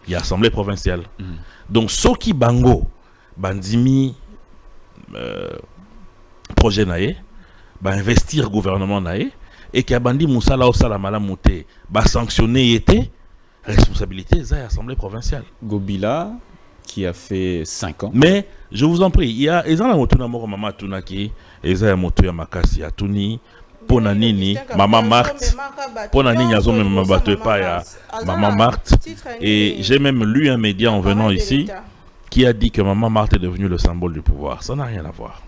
il y a Assemblée provinciale. Donc Soki Bango, Bandimi, projet naé, investir gouvernement naé, et qui a bandi Moussala Osala Malamouté, sanctionner était responsabilité, ça y a Assemblée provinciale. Gobila, qui a fait 5 ans. Mais je vous en prie, il y a Ezana Motuna Moro Mama Tunaki, Ezaya Motoya Makasi Atuni. Pona nini Maman Marthe, pona nini azo même mabato pas ya Maman Marthe. Et j'ai même lu un média en venant ici qui a dit que Maman Marthe est devenue le symbole du pouvoir. Ça n'a rien à voir.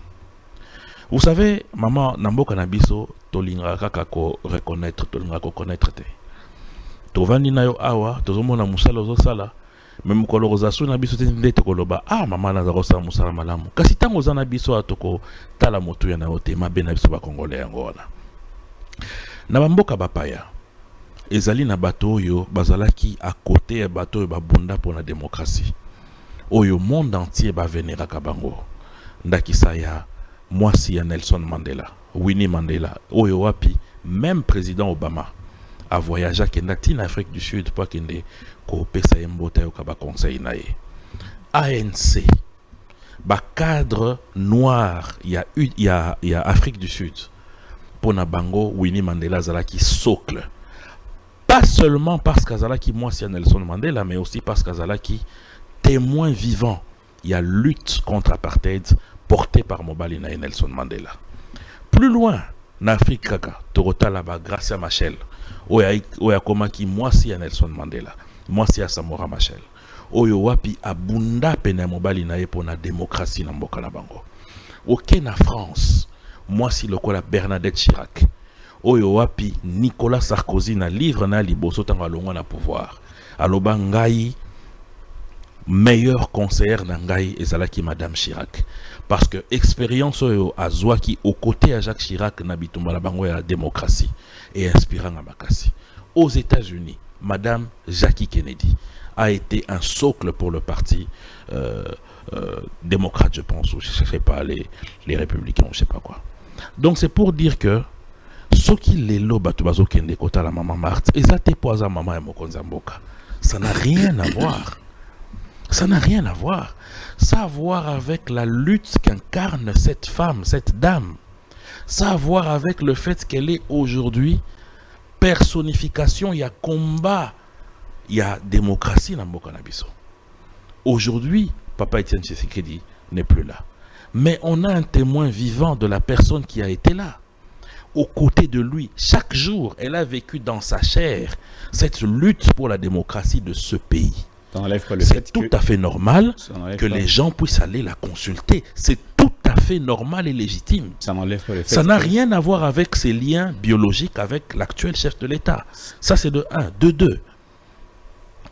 Vous savez, Maman Namboka Nabiso tolinga kaka ko reconnaître, tolinga ko connaître te. Tovani na yo awa, tozomona musala ozosala. Même kolorozasu na biso te ndete koloba ah Maman nazaro sa musala malamu. Kasi tango za na biso atoko tala moto ya na ote mabe na biso ba congolais yango wana. Na bamboka bapaya ezali na bato oyo bazalaki à côté ya bato oyo babunda pour la démocratie oyo monde entier baveneraka bango ndakisa ya mwasi ya Nelson Mandela, Winnie Mandela oyo wapi même président Obama a voyagé kenda tina Afrique du Sud pour kende ko pesa yembota yo kaba conseil na ye. ANC ba cadre noir ya Afrique du Sud pour na bango Winnie Mandela zalaki socle. Pas seulement parce qu'Azalaki moi c'est Nelson Mandela, mais aussi parce qu'Azalaki témoin vivant. Il y a lutte contre l'apartheid portée par Mobalina et Nelson Mandela. Plus loin, en Afrique, Torota là-bas, Gracia Machel, Oya Komaki, moi c'est Nelson Mandela, moi c'est Samora Machel. Oyo wapi abunda pena Mobalina et pour la démocratie na mboka na bango. Ok na France. Moi si le kola Bernadette Chirac oyo wapi Nicolas Sarkozy na livre na liboso tanga longa na pouvoir aloba ngai meilleur conseiller na ngai ezalaki madame Chirac parce que expérience oyo azwaki aux côtés à Jacques Chirac na bitumba la bango ya démocratie et inspirant à makasi. Aux États-Unis madame Jackie Kennedy a été un socle pour le parti démocrate, je pense, ou je sais pas les républicains, je sais pas quoi. Donc c'est pour dire que ce qui les loba tubazo kende kota la Maman Marthe, ezate poza Maman ya Mokonza Mboka. Ça n'a rien à voir. Ça n'a rien à voir. Ça a à voir avec la lutte qu'incarne cette femme, cette dame. Ça a à voir avec le fait qu'elle est aujourd'hui personnification, il y a combat, il y a démocratie dans Mboka Nabiso. Aujourd'hui, Papa Etienne Tshisekedi n'est plus là. Mais on a un témoin vivant de la personne qui a été là. Aux côtés de lui, chaque jour, elle a vécu dans sa chair cette lutte pour la démocratie de ce pays. C'est tout à fait normal que les gens puissent aller la consulter. C'est tout à fait normal et légitime. Ça n'enlève pas le fait. Ça n'a rien à voir avec ses liens biologiques avec l'actuel chef de l'État. Ça, c'est de 1. De 2.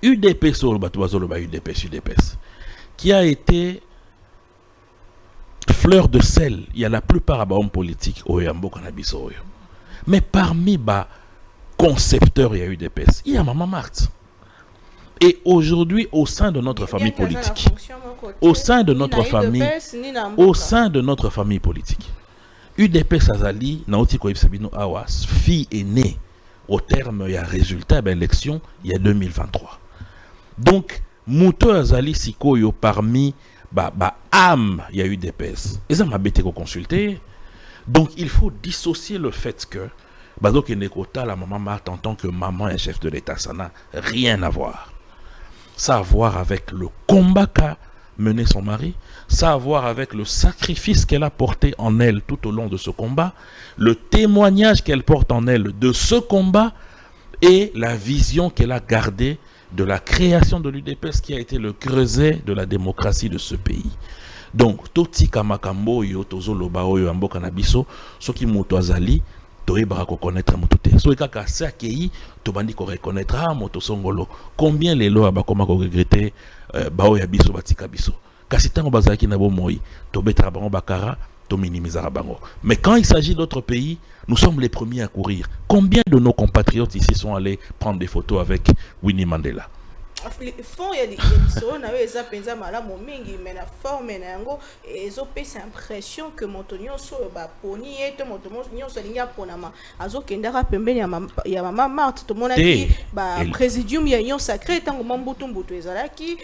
UDPS, qui a été fleur de sel, il y a la plupart des hommes politiques au Yambo Kanabiso. Mais parmi les concepteurs, il y a UDPS. Il y a Maman Marthe. Et aujourd'hui, au sein de notre famille politique, au sein de notre famille politique, UDPS Azali, Naotiko Ibsabino Awas, fille aînée, au terme, il y a résultat d'élection, il y a 2023. Donc, Mouto Azali Sikoyo parmi âme, il y a eu des PS. Et ça m'a bêté qu'on consulter. Donc il faut dissocier le fait que Bazo Kenekota, la Maman Marthe en tant que maman et chef de l'État, ça n'a rien à voir. Ça a à voir avec le combat qu'a mené son mari, ça a à voir avec le sacrifice qu'elle a porté en elle tout au long de ce combat, le témoignage qu'elle porte en elle de ce combat et la vision qu'elle a gardée de la création de l'UDPS qui a été le creuset de la démocratie de ce pays. Donc, Toti Kamakambo, Yotozo Lobao, Yambo Kanabiso, Soki Moutouazali, toyebaka kokonnaître moto te soki kaka se akei tobandi koreconnaître moto songolo combien lelo abakoma koregrete baoyo ya biso batika biso kasi ntango bazalaki na bomoi tobetaka bango bakara tominimizaka bango mais quand il s'agit d'autres pays nous sommes les premiers à courir. Combien de nos compatriotes ici sont allés prendre des photos avec Winnie Mandela? Fond ya liso na weza penza malamu mingi mais na forme na yango ezopesa impression que moto nyonso ba poni eto moto nyonso linga ponama azokendaka pembeni ya mama Marthe to monaki ba présidium ya union sacrée tango mambutu ezalaki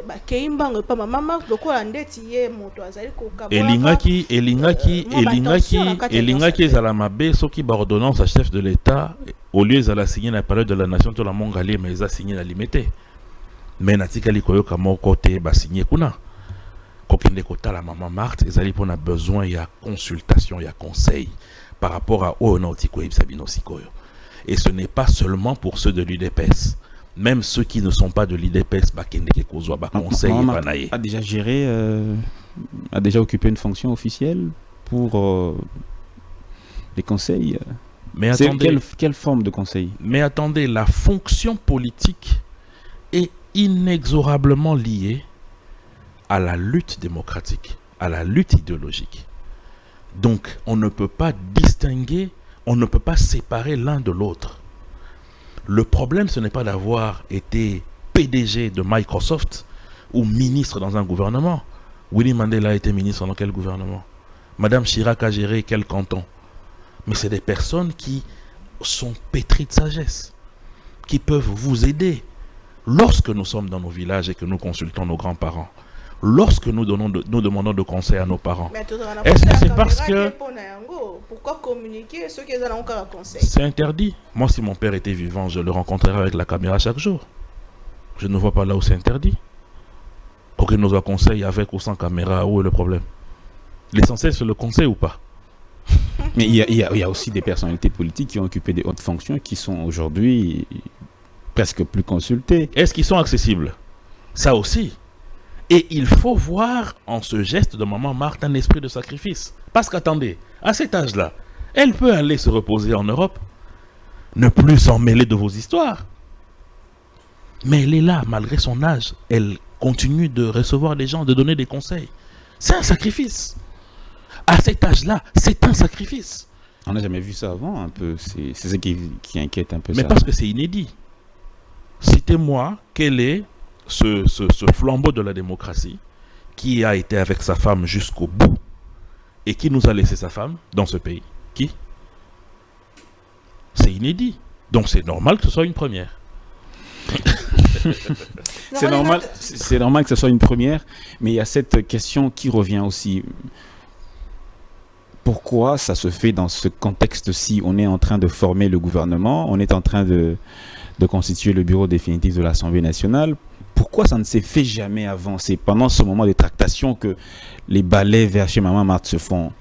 ba keimbango pa mama Marthe lokola ndeti ye moto azali kokabwa elingaki ezala mabe soki ba ordonnance à chef de l'État au lieu de la signer la période de la nation de la Mongolie mais ils a signé la limité mais natikali koyoka moko te ba signer kuna kokende kota la maman Marthe ezali pona besoin ya consultation ya conseil par rapport à Onotiko Ibsabino Sikoyo et ce n'est pas seulement pour ceux de l'UDPS même ceux qui ne sont pas de l'UDPS ba kende ke kozwa ba conseil panaye a déjà géré a déjà occupé une fonction officielle pour les conseils. Mais attendez, quelle forme de conseil? Mais attendez, la fonction politique est inexorablement liée à la lutte démocratique, à la lutte idéologique. Donc, on ne peut pas distinguer, on ne peut pas séparer l'un de l'autre. Le problème, ce n'est pas d'avoir été PDG de Microsoft ou ministre dans un gouvernement. Winnie Mandela a été ministre dans quel gouvernement? Madame Chirac a géré quel canton? Mais c'est des personnes qui sont pétries de sagesse, qui peuvent vous aider lorsque nous sommes dans nos villages et que nous consultons nos grands-parents, lorsque nous demandons de conseils à nos parents. Est-ce que c'est parce que... Pourquoi communiquer ceux qui ont encore un conseil? C'est interdit. Moi, si mon père était vivant, je le rencontrerais avec la caméra chaque jour. Je ne vois pas là où c'est interdit. Pour qu'il nous a conseil avec ou sans caméra, où est le problème? L'essentiel, c'est le conseil ou pas? Mais il y a aussi des personnalités politiques qui ont occupé des hautes fonctions qui sont aujourd'hui presque plus consultées. Est-ce qu'ils sont accessibles? Ça aussi. Et il faut voir en ce geste de maman Marthe un esprit de sacrifice. Parce qu'attendez, à cet âge-là, elle peut aller se reposer en Europe, ne plus s'en mêler de vos histoires. Mais elle est là, malgré son âge. Elle continue de recevoir des gens, de donner des conseils. C'est un sacrifice. À cet âge-là, c'est un sacrifice. On n'a jamais vu ça avant, un peu. C'est ce qui inquiète un peu. Mais ça. Parce que c'est inédit. Citez-moi quel est ce flambeau de la démocratie qui a été avec sa femme jusqu'au bout et qui nous a laissé sa femme dans ce pays. Qui? C'est inédit. Donc c'est normal que ce soit une première. C'est normal que ce soit une première, mais il y a cette question qui revient aussi. Pourquoi ça se fait dans ce contexte-ci? On est en train de former le gouvernement, on est en train de constituer le bureau définitif de l'Assemblée nationale. Pourquoi ça ne s'est fait jamais avant? C'est pendant ce moment de tractation que les balais vers chez Maman Marthe se font.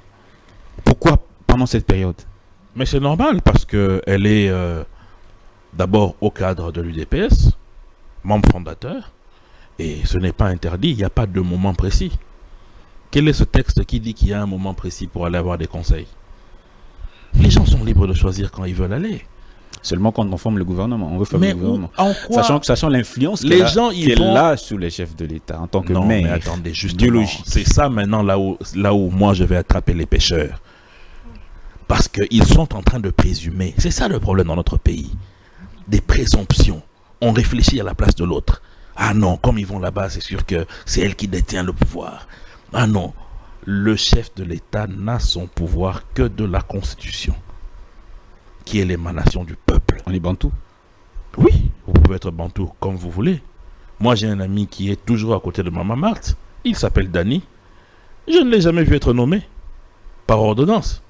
Pourquoi pendant cette période? Mais c'est normal parce qu'elle est d'abord au cadre de l'UDPS, membre fondateur, et ce n'est pas interdit, il n'y a pas de moment précis. Quel est ce texte qui dit qu'il y a un moment précis pour aller avoir des conseils? Les gens sont libres de choisir quand ils veulent aller. Seulement quand on forme le gouvernement, on veut former le gouvernement. Sachant l'influence qu'elle a sur les chefs de l'État en tant que maire. Mais attendez, justement, c'est ça maintenant là où moi je vais attraper les pêcheurs. Parce qu'ils sont en train de présumer. C'est ça le problème dans notre pays. Des présomptions. On réfléchit à la place de l'autre. Ah non, comme ils vont là-bas, c'est sûr que c'est elle qui détient le pouvoir. Ah non, le chef de l'État n'a son pouvoir que de la Constitution, qui est l'émanation du peuple. On est bantou? Oui, vous pouvez être bantou comme vous voulez. Moi, j'ai un ami qui est toujours à côté de Maman Marthe. Il s'appelle Dani. Je ne l'ai jamais vu être nommé par ordonnance.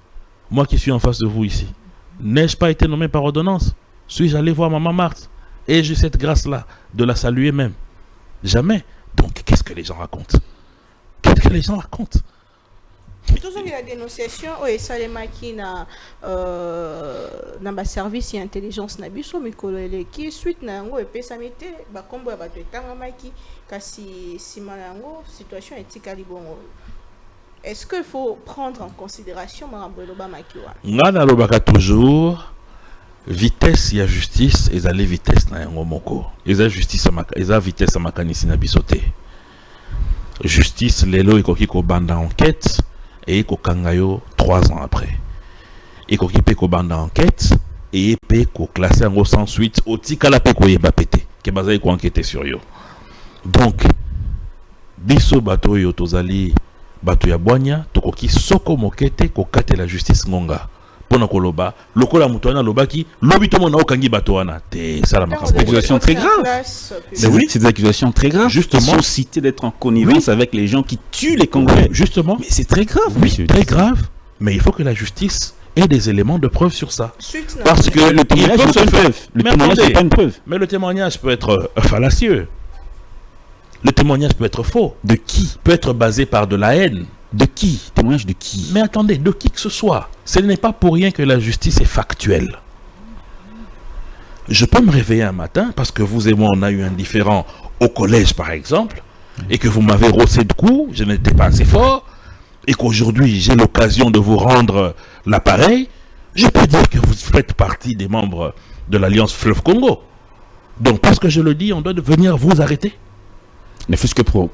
Moi qui suis en face de vous ici, n'ai-je pas été nommé par ordonnance? Suis-je allé voir Maman Marthe? Et j'ai cette grâce-là de la saluer même? Jamais. Donc, qu'est-ce que les gens racontent? Qu'est-ce que les gens racontent? Tout ce qui est la dénonciation, oui, ça les maquille dans le service d'intelligence nabiso mikolo eleki suite na yango epesamite bakombo ya bato etanga maki kasi sima yango situation etikali bongo. est-ce qu'il faut prendre en considération Maramboueloba Makiwa? Ngana lobaka toujours vitesse ya justice ezali vitesse na yango moko. Eza justice eza vitesse makanisi na bisote. Justice lelo ekoki ko banda enquête et ko kangayo 3 ans après. Ekoki pe ko banda enquête et pe ko classer yango sans suite otikala pe ko yeba pété ke bazali ko enquêter sur yo. Donc biso bato yo tozali bato ya bwanya tokoki soko mokete ko kate la justice ngonga. Pona koloba lokola mutu wana lobaki lobi to mona okangi bato wana te sala makambo. C'est des accusations très graves. C'est des accusations très graves. Justement, ils sont cités d'être en connivence avec les gens qui tuent les Congolais. Justement, mais c'est très grave. Oui, très grave. Mais il faut que la justice ait des éléments de preuve sur ça. Parce que le témoignage n'est pas une preuve. Le témoignage n'est pas une preuve. Mais le témoignage peut être fallacieux. Le témoignage peut être faux. De qui? Peut être basé par de la haine. De qui? Témoignage de qui? Mais attendez, de qui que ce soit. Ce n'est pas pour rien que la justice est factuelle. Je peux me réveiller un matin parce que vous et moi on a eu un différend au collège par exemple et que vous m'avez rossé de coups, je n'étais pas assez fort et qu'aujourd'hui j'ai l'occasion de vous rendre l'appareil. Je peux dire que vous faites partie des membres de l'Alliance Fleuve Congo. Donc parce que je le dis, on doit venir vous arrêter. Ne fût-ce que pour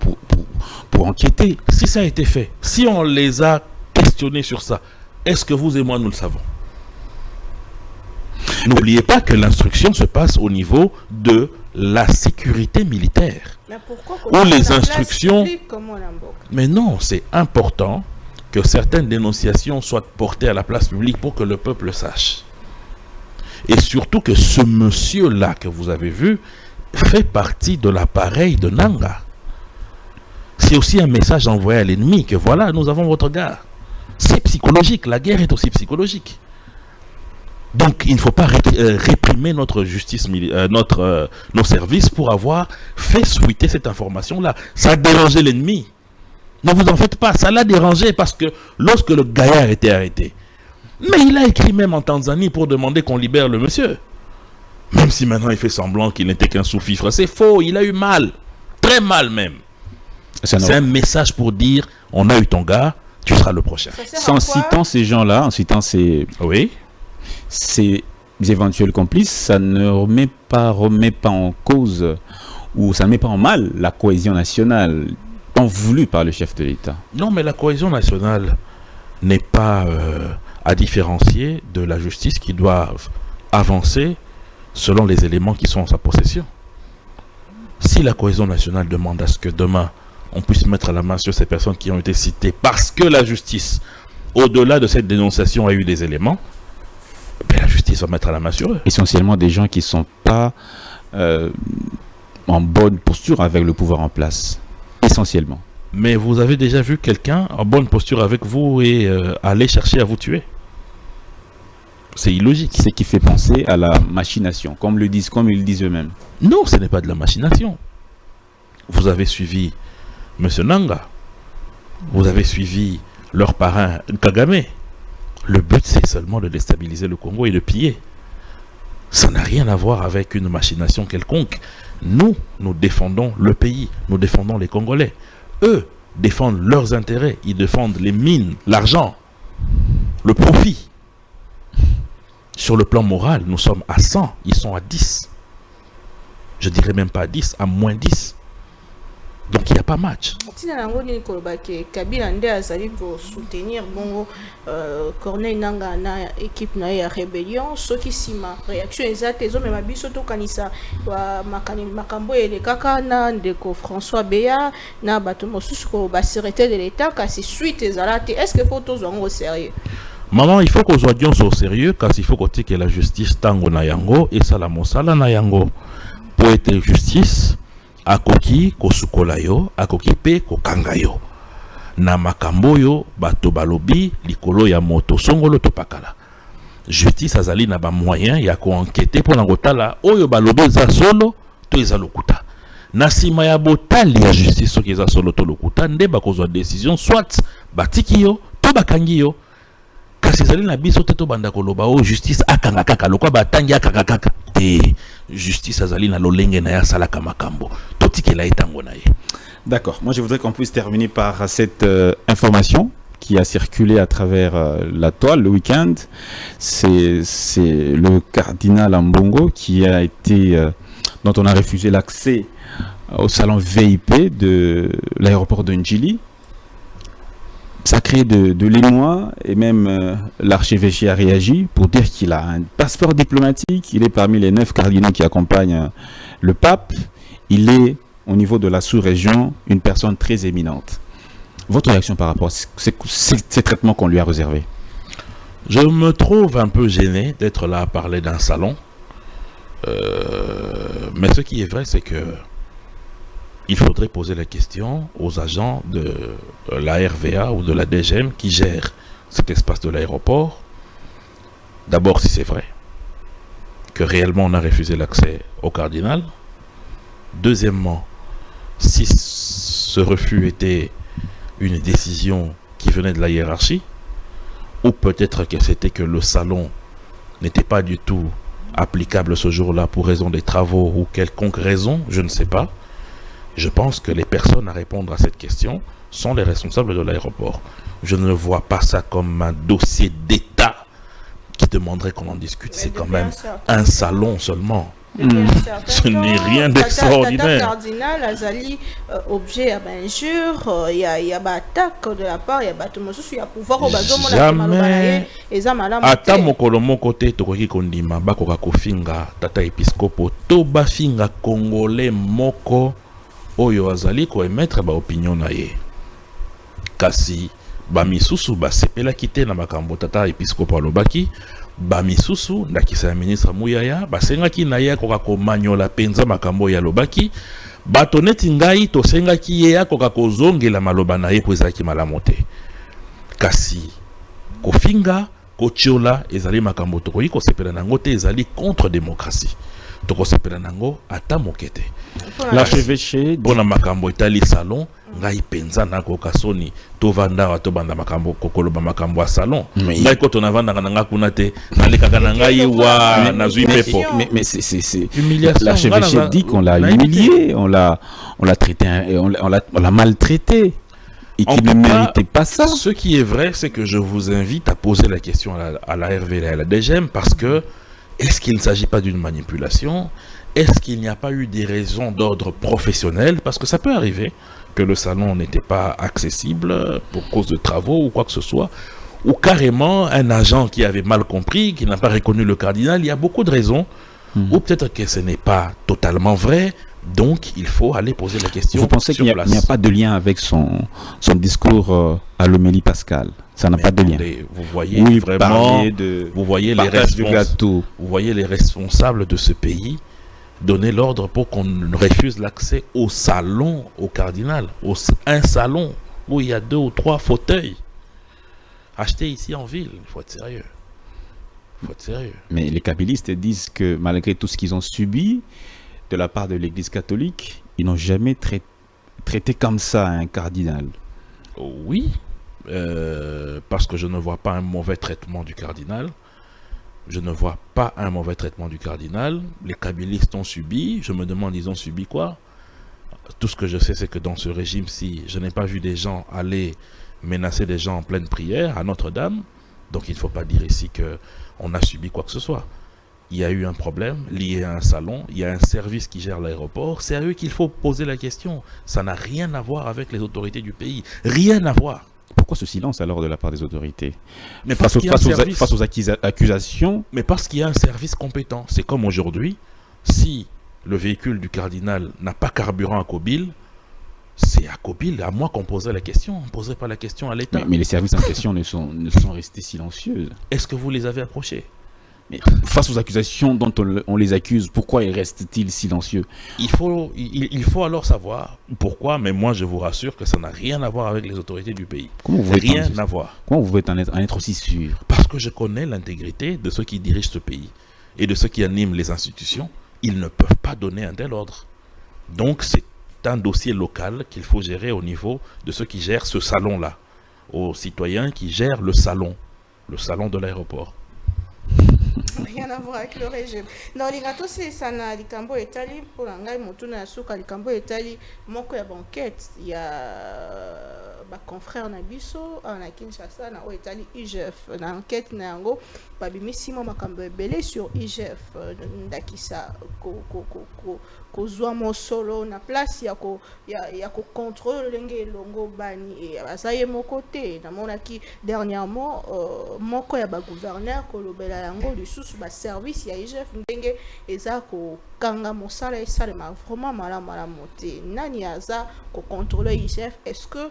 enquêter. Si ça a été fait, si on les a questionnés sur ça, est-ce que vous et moi nous le savons? N'oubliez pas que l'instruction se passe au niveau de la sécurité militaire. Mais pourquoi ou les instructions. Mais non, c'est important que certaines dénonciations soient portées à la place publique pour que le peuple sache. Et surtout que ce monsieur-là que vous avez vu fait partie de l'appareil de Nanga. C'est aussi un message envoyé à l'ennemi que voilà, nous avons votre gars. C'est psychologique, la guerre est aussi psychologique. Donc il ne faut pas réprimer notre justice, nos services pour avoir fait fuiter cette information-là. Ça a dérangé l'ennemi. Ne vous en faites pas, ça l'a dérangé parce que lorsque le gaillard était arrêté, mais il a écrit même en Tanzanie pour demander qu'on libère le monsieur. Même si maintenant il fait semblant qu'il n'était qu'un sous-fifre. C'est faux, il a eu mal. Très mal même. C'est un message pour dire, on a eu ton gars, tu seras le prochain. En citant ces gens-là, en citant ces éventuels complices, ça ne remet pas en cause ou ça ne met pas en mal la cohésion nationale tant voulue par le chef de l'État. Non, mais la cohésion nationale n'est pas à différencier de la justice qui doit avancer selon les éléments qui sont en sa possession. Si la cohésion nationale demande à ce que demain on puisse mettre la main sur ces personnes qui ont été citées parce que la justice, au-delà de cette dénonciation, a eu des éléments, ben la justice va mettre la main sur eux. Essentiellement des gens qui ne sont pas en bonne posture avec le pouvoir en place. Essentiellement. Mais vous avez déjà vu quelqu'un en bonne posture avec vous et aller chercher à vous tuer? C'est illogique. Ce qui fait penser à la machination, comme ils le disent eux-mêmes. Non, ce n'est pas de la machination. Vous avez suivi M. Nanga. Vous avez suivi leur parrain Kagame. Le but, c'est seulement de déstabiliser le Congo et de piller. Ça n'a rien à voir avec une machination quelconque. Nous défendons le pays. Nous défendons les Congolais. Eux défendent leurs intérêts. Ils défendent les mines, l'argent, le profit. Sur le plan moral, nous sommes à 100, ils sont à 10. Je dirais même pas à 10, à moins 10. Donc il n'y a pas match. Kabila nde azali pour soutenir bongo Corneille Nanga na équipe na ya rébellion soki sima réaction exacte ezo mema biso to kanisa wa makambo ele kaka na ndeko François Beya na bato mosusu ko ba sécurité de l'état kasi suite ezalate. Est-ce que faut tous au sérieux? Maman, il faut qu'on soit au sérieux car il faut que la justice tango na yango et ça la mosala na yango pour être justice akoki kosukola yo akoki pe kokanga yo na makambo yo bato balobi likolo ya moto songolo to pakala justice azali na ba moyen ya ko enquêter pour ngotala oyo balobi za solo to eza lokuta na sima ya botali ya justice soki eza solo to lokuta nde bakozwa décision soit batiki yo to bakangi yo kasi ezali na biso te to banda koloba o justice akanga kaka lokwa batangi akanga kaka te justice azali na lolenge na ya salaka makambo totikela etango na ye. D'accord, moi je voudrais qu'on puisse terminer par cette information qui a circulé à travers la toile le week-end. C'est le cardinal Ambongo dont on a refusé l'accès au salon VIP de l'aéroport de Njili. Ça crée de l'émoi et même l'archevêché a réagi pour dire qu'il a un passeport diplomatique. Il est parmi les 9 cardinaux qui accompagnent le pape. Il est, au niveau de la sous-région, une personne très éminente. Votre réaction par rapport à ces traitements qu'on lui a réservés? Je me trouve un peu gêné d'être là à parler d'un salon. Mais ce qui est vrai, c'est que il faudrait poser la question aux agents de la RVA ou de la DGM qui gèrent cet espace de l'aéroport. D'abord, si c'est vrai que réellement on a refusé l'accès au cardinal. Deuxièmement, si ce refus était une décision qui venait de la hiérarchie, ou peut-être que c'était que le salon n'était pas du tout applicable ce jour-là pour raison des travaux ou quelconque raison, je ne sais pas. Je pense que les personnes à répondre à cette question sont les responsables de l'aéroport. Je ne vois pas ça comme un dossier d'État qui demanderait qu'on en discute. C'est quand même un salon seulement. Ce n'est rien d'extraordinaire. Cardinal Azali objet à injure, il y a attaque de la part, il y a il y a pouvoir au bazo jamais ata mokolo moko te tokoki kondima bakoka kofinga tata episkopo to bafinga congolais moko oyo azali ko émettre ba opinion na ye. Kasi ba misusu ba sepela kite na makambo tata episkopo alobaki. Bamisusu ndakisa ya ministre Muyaya basengaki na ye akoka komanyola penza makambo ya lobaki bato neti ngai tosengaki ye akoka kozongela maloba na ye po ezalaki malamu te. Kasi kofinga kotiola ezali makambo tokoki kosepela nango te, ezali contre démocratie. Tokosepela nango ata moke te. L'archevêché bona makambo etali salon ngai penza nako kasoni tovanda wato banda makambo kokoloba makambo a salon ngai ko to navanda nga kuna te nalekaka na ngai wa nazui pepo. Mais c'est l'archevêché dit qu'on l'a humilié, on l'a traité, on l'a maltraité et qu'il ne méritait pas ça. Ce qui est vrai, c'est que je vous invite à poser la question à la RV et à la DGM, parce que est-ce qu'il ne s'agit pas d'une manipulation? Est-ce qu'il n'y a pas eu des raisons d'ordre professionnel? Parce que ça peut arriver que le salon n'était pas accessible pour cause de travaux ou quoi que ce soit, ou carrément un agent qui avait mal compris, qui n'a pas reconnu le cardinal. Il y a beaucoup de raisons, ou peut-être que ce n'est pas totalement vrai. Donc il faut aller poser la question. Vous pensez qu'il n'y a pas de lien avec son discours à l'homélie pascale? Ça n'a pas de lien. Vous voyez vraiment, vous voyez les responsables de ce pays donner l'ordre pour qu'on refuse l'accès au salon au cardinal, un salon où il y a 2 ou 3 fauteuils achetés ici en ville. Il faut être sérieux. Il faut être sérieux. Mais les kabbalistes disent que malgré tout ce qu'ils ont subi de la part de l'Église catholique, ils n'ont jamais traité comme ça un cardinal. Oui, parce que je ne vois pas un mauvais traitement du cardinal. Je ne vois pas un mauvais traitement du cardinal. Les kabbalistes ont subi. Je me demande, ils ont subi quoi? Tout ce que je sais, c'est que dans ce régime-ci, je n'ai pas vu des gens aller menacer des gens en pleine prière à Notre-Dame. Donc il ne faut pas dire ici qu'on a subi quoi que ce soit. Il y a eu un problème lié à un salon. Il y a un service qui gère l'aéroport. C'est à eux qu'il faut poser la question. Ça n'a rien à voir avec les autorités du pays. Rien à voir. Pourquoi ce silence alors de la part des autorités? Mais face aux accusations? Mais parce qu'il y a un service compétent. C'est comme aujourd'hui, si le véhicule du cardinal n'a pas carburant à Kobil, c'est à Kobil, à moi qu'on posait la question. On ne posait pas la question à l'État. Mais les services en question ne sont restés silencieux. Est-ce que vous les avez approchés? Mais face aux accusations dont on les accuse, pourquoi restent-ils silencieux? Il faut alors savoir pourquoi, mais moi je vous rassure que ça n'a rien à voir avec les autorités du pays. Rien à voir. Comment vous pouvez en être aussi sûr? Parce que je connais l'intégrité de ceux qui dirigent ce pays et de ceux qui animent les institutions. Ils ne peuvent pas donner un tel ordre. Donc c'est un dossier local qu'il faut gérer au niveau de ceux qui gèrent ce salon-là, aux citoyens qui gèrent le salon de l'aéroport. Rien à voir avec le régime. Non, l'ingato c'est ça na likambo etali pour ngai motuna suka likambo etali moko ya banquette. Il y a baconfrère na biso na Kinshasa na oyo etali IGF na enquête na yango babimisi mwa makambo ebele sur IGF ndakisa kozwa mosolo na place ya kocontrôle ndenge elongo bani aza ye moko te namonaki dernièrement moko ya bagouverneur kolobela yango lisusu baservice ya IGF ndenge eza kokanga mosala esalema vraiment malamu te nani aza kocontrôle IGF est-ce que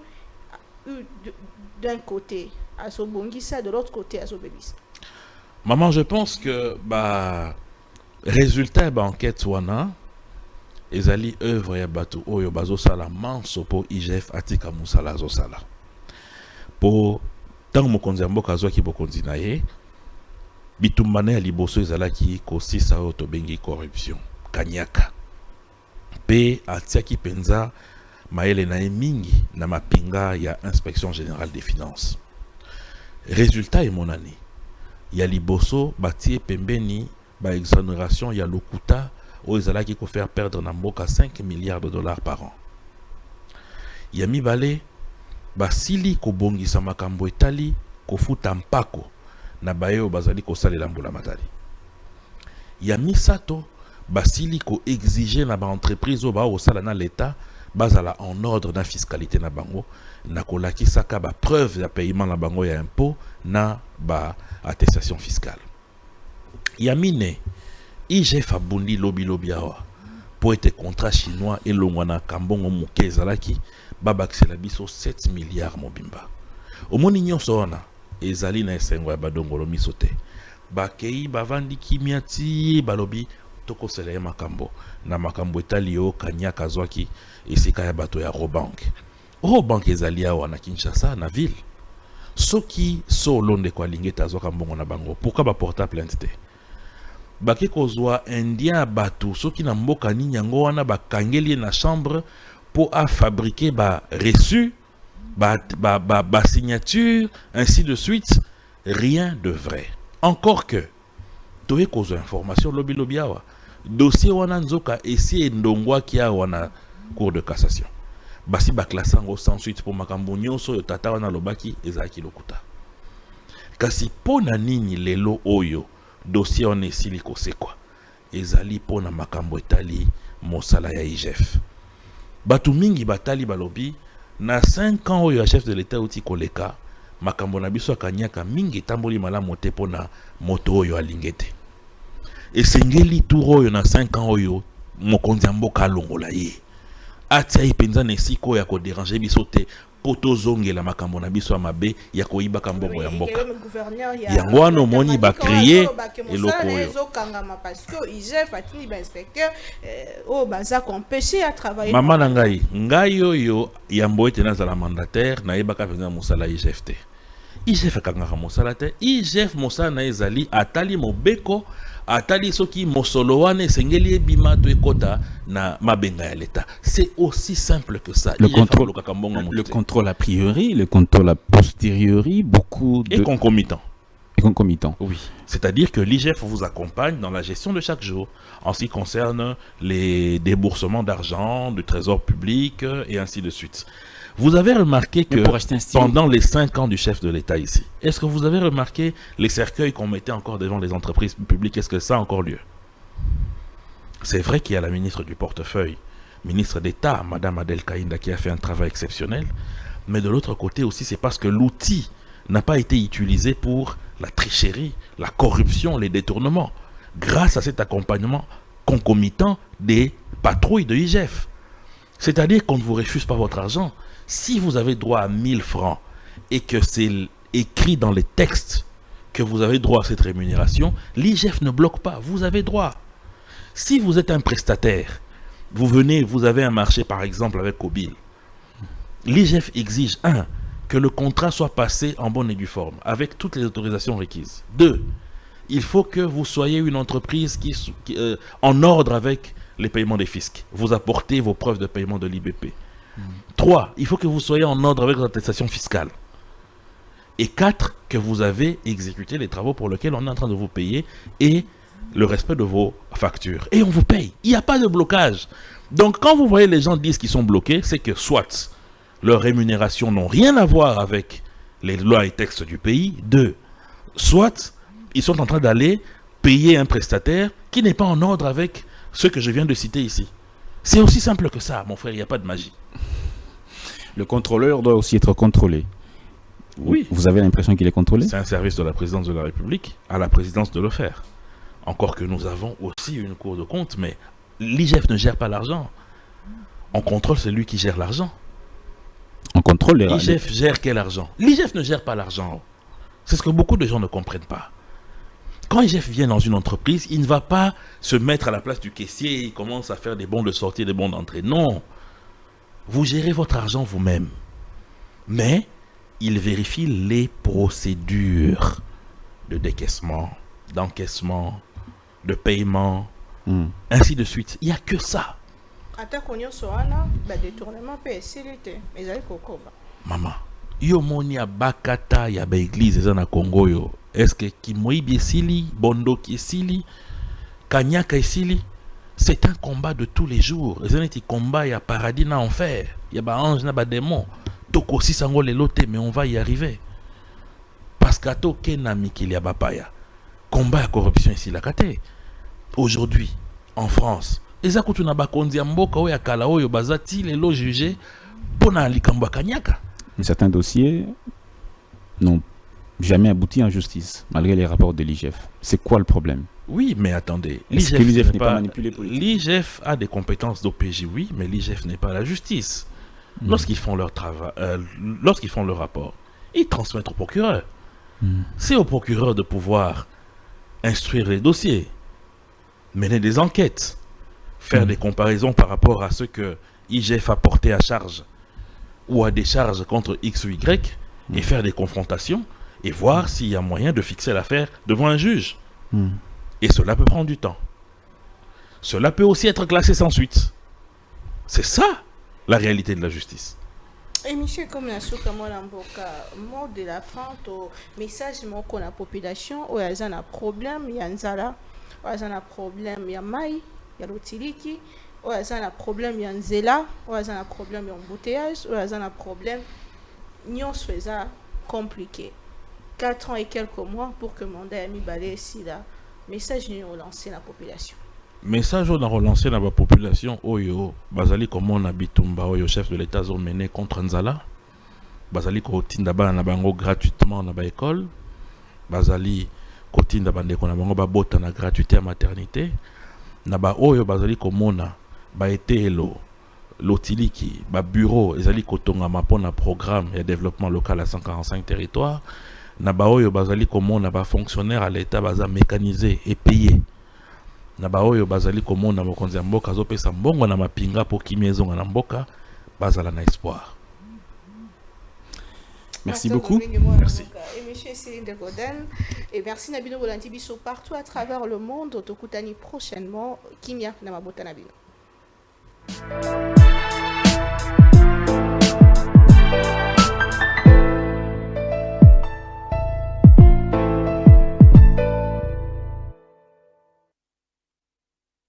d'un côté azobongisa de l'autre côté azobebisa? Maman, je pense que résultat enquête wana ezali œuvre ya bato oyo bazosala manso po IGF atika musala azosala po tango mokonzi ya mboka azwaki bokonzi na ye bitumbana ya liboso ezalaki kosisa oyo tobengi corruption kanyaka pe atiaki penza mayele na ye mingi na mapinga ya inspection générale des finances. Résultat emonani ya liboso batie pembeni ba exonération ya lokuta oyo ezalaki ko faire perdre na mboka 5 milliards de dollars par an. Ya mibale basili kobongisa makambo etali kofuta mpako na bayo bazali kosalela mbula matali. Ya misato basili ko exiger na ba entreprise oyo ba osala na l'État bazala en ordre na fiscalité na bango na kolakisaka ba preuve ya paiement na bango ya impôt na ba attestation fiscale. Ya mine IGF abundi lobi awa po ete contrat chinois elongwa na kambongo moke ezalaki babakisela biso 7 milliards mobimba. Omoni nyonso wana ezali na esengo ya badongolo miso te. Bakei bavandi kimia ti balobi tokosela ye makambo na makambo etali yo kanyaka zwaki esika ya bato ya Robank. Robank ezali awa na Kinshasa na ville. Soki so londe kwa lingeta zwaka mbongo na bango. Pourquoi ba porta plainte te? Bake kozwa indien bato soki na mboka nini yango wana bakangeli na chambre pour a fabriquer ba reçu ba signature ainsi de suite, rien de vrai. Encore que toye kozwa information lobi awa dossier wana nzoka esi ndongwa kia wana cour de cassation basi ba classango sans suite pour makambo nyonso yo tata wana lobaki ezaki lokuta kasi pona nini lelo oyo dossier on esili kosekwa ezali pona makambo etali mosala ya IGF batu mingi batali balobi na 5 ans oyo ya chef de l'état uti koleka makambo na biso akanyaka mingi tamboli malamu te pona moto oyo alingete esengeli tour oyo na 5 ans oyo mokonzi ya mboka alongola ye atia ipenza na esiko ya ko déranger biso te poto zongela makambo na biso ya mabe ya koyiba kambongo ya mboka yango wana omoni bakriye eloko oyo parce que IGF atini ba inspecteur o baza empêcher à travailler mama na ngai oyo yambo ete nazala mandataire na yebaka penza mosala IGF te IGF akangaka mosala te IGF mosala na ezali atali mobeko atali soki mosolo wana esengeli ebima to ekota na mabenga ya l'État. C'est aussi simple que ça. Le contrôle a priori, le contrôle a posteriori, beaucoup de... Et concomitant. Et concomitant. Oui. C'est-à-dire que l'IGF vous accompagne dans la gestion de chaque jour, en ce qui concerne les déboursements d'argent, du trésor public, et ainsi de suite. Vous avez remarqué que pendant les 5 ans du chef de l'État ici, est-ce que vous avez remarqué les cercueils qu'on mettait encore devant les entreprises publiques? Est-ce que ça a encore lieu? C'est vrai qu'il y a la ministre du portefeuille, ministre d'État, Madame Adel Kaïnda, qui a fait un travail exceptionnel. Mais de l'autre côté aussi, c'est parce que l'outil n'a pas été utilisé pour la tricherie, la corruption, les détournements. Grâce à cet accompagnement concomitant des patrouilles de IGF. C'est-à-dire qu'on ne vous refuse pas votre argent. Si vous avez droit à 1000 francs et que c'est écrit dans les textes que vous avez droit à cette rémunération, l'IGF ne bloque pas, vous avez droit. Si vous êtes un prestataire, vous venez, vous avez un marché par exemple avec Kobil, l'IGF exige 1. Que le contrat soit passé en bonne et due forme, avec toutes les autorisations requises. 2. Il faut que vous soyez une entreprise qui en ordre avec les paiements des fiscs. Vous apportez vos preuves de paiement de l'IBP. 3. Il faut que vous soyez en ordre avec vos attestations fiscales. Et 4. Que vous avez exécuté les travaux pour lesquels on est en train de vous payer et le respect de vos factures. Et on vous paye. Il n'y a pas de blocage. Donc quand vous voyez les gens disent qu'ils sont bloqués, c'est que soit leurs rémunérations n'ont rien à voir avec les lois et textes du pays. 2, soit ils sont en train d'aller payer un prestataire qui n'est pas en ordre avec ce que je viens de citer ici. C'est aussi simple que ça, mon frère, il n'y a pas de magie. Le contrôleur doit aussi être contrôlé. Oui. Vous avez l'impression qu'il est contrôlé? C'est un service de la présidence de la République à la présidence de le faire. Encore que nous avons aussi une cour de compte, mais l'IGF ne gère pas l'argent. On contrôle celui qui gère l'argent. On contrôle les... L'IGF gère quel argent? L'IGF ne gère pas l'argent. C'est ce que beaucoup de gens ne comprennent pas. Quand l'IGF vient dans une entreprise, il ne va pas se mettre à la place du caissier et il commence à faire des bons de sortie, des bons d'entrée. Non. Vous gérez votre argent vous-même. Mais il vérifie les procédures de décaissement, d'encaissement, de paiement, ainsi de suite. Il n'y a que ça. Maman, yo moni ya bakata ya ba église eza na Congo yo. Est-ce que Kimoibi esili, Bondoki esili, Kanyaka esili? C'est un combat de tous les jours. C'est un combat, il y a paradis na enfer, il y a ba ange na ba démon. Toko si sango le lote, mais on va y arriver. Parce qu'à toke na mikili ya bapaya. Combat à corruption ici la kate. Aujourd'hui, en France, eza kutu na bakonzi ya mboka oyo ya kala oyo bazati lelo jugé pona likambo ya Kanyaka. Certains dossiers n'ont jamais abouti en justice, malgré les rapports de l'IGF. C'est quoi le problème? Oui, mais attendez. L'IGF n'est pas manipulé politiquement. L'IGF a des compétences d'OPJ, oui, mais l'IGF n'est pas la justice. Lorsqu'ils font leur travail, lorsqu'ils font leur rapport, ils transmettent au procureur. C'est au procureur de pouvoir instruire les dossiers, mener des enquêtes, faire des comparaisons par rapport à ce que l'IGF a porté à charge ou à des charges contre X ou Y, et faire des confrontations et voir s'il y a moyen de fixer l'affaire devant un juge. Et cela peut prendre du temps. Cela peut aussi être classé sans suite. C'est ça la réalité de la justice. Et monsieur, comme la mot de la fin, le message qu'on a la population, où il y a un problème, il y a un zala, où il y a un problème, il y a maï, il y a l'otiliki, où il y a un problème, il y a un zéla, où il y a un problème, il y a un embouteillage, où il y a un problème, nous faisons compliqué. 4 ans et quelques mois pour que mon mandat ami balé ici là. Message nous relancer la population. Message on a relancé la population oyo bazali comme on habitumba oyo chef de l'état ont mené contre Nzala. Bazali ko tinda bana na bango gratuitement na ba école. Bazali ko tinda bande ko na bango ba bota na gratuité à maternité. Na ba oyo bazali ko mona ba etelo lotiliki ba bureau ezali ko tonga mapona programme de développement local à 145 territoires. Na ba oyo bazali ko mona ba fonctionnaire à l'état baza mécanisé et payé. Na ba oyo bazali komona mokonzi ya mboka azopesa mbongo na mapinga po kimia ezonga na mboka bazala na espoir. Merci beaucoup. Merci. Et monsieur Céline de Goden, et merci Nabino Bolantibiso partout à travers le monde. Tokutani prochainement kimia na mabota Nabino.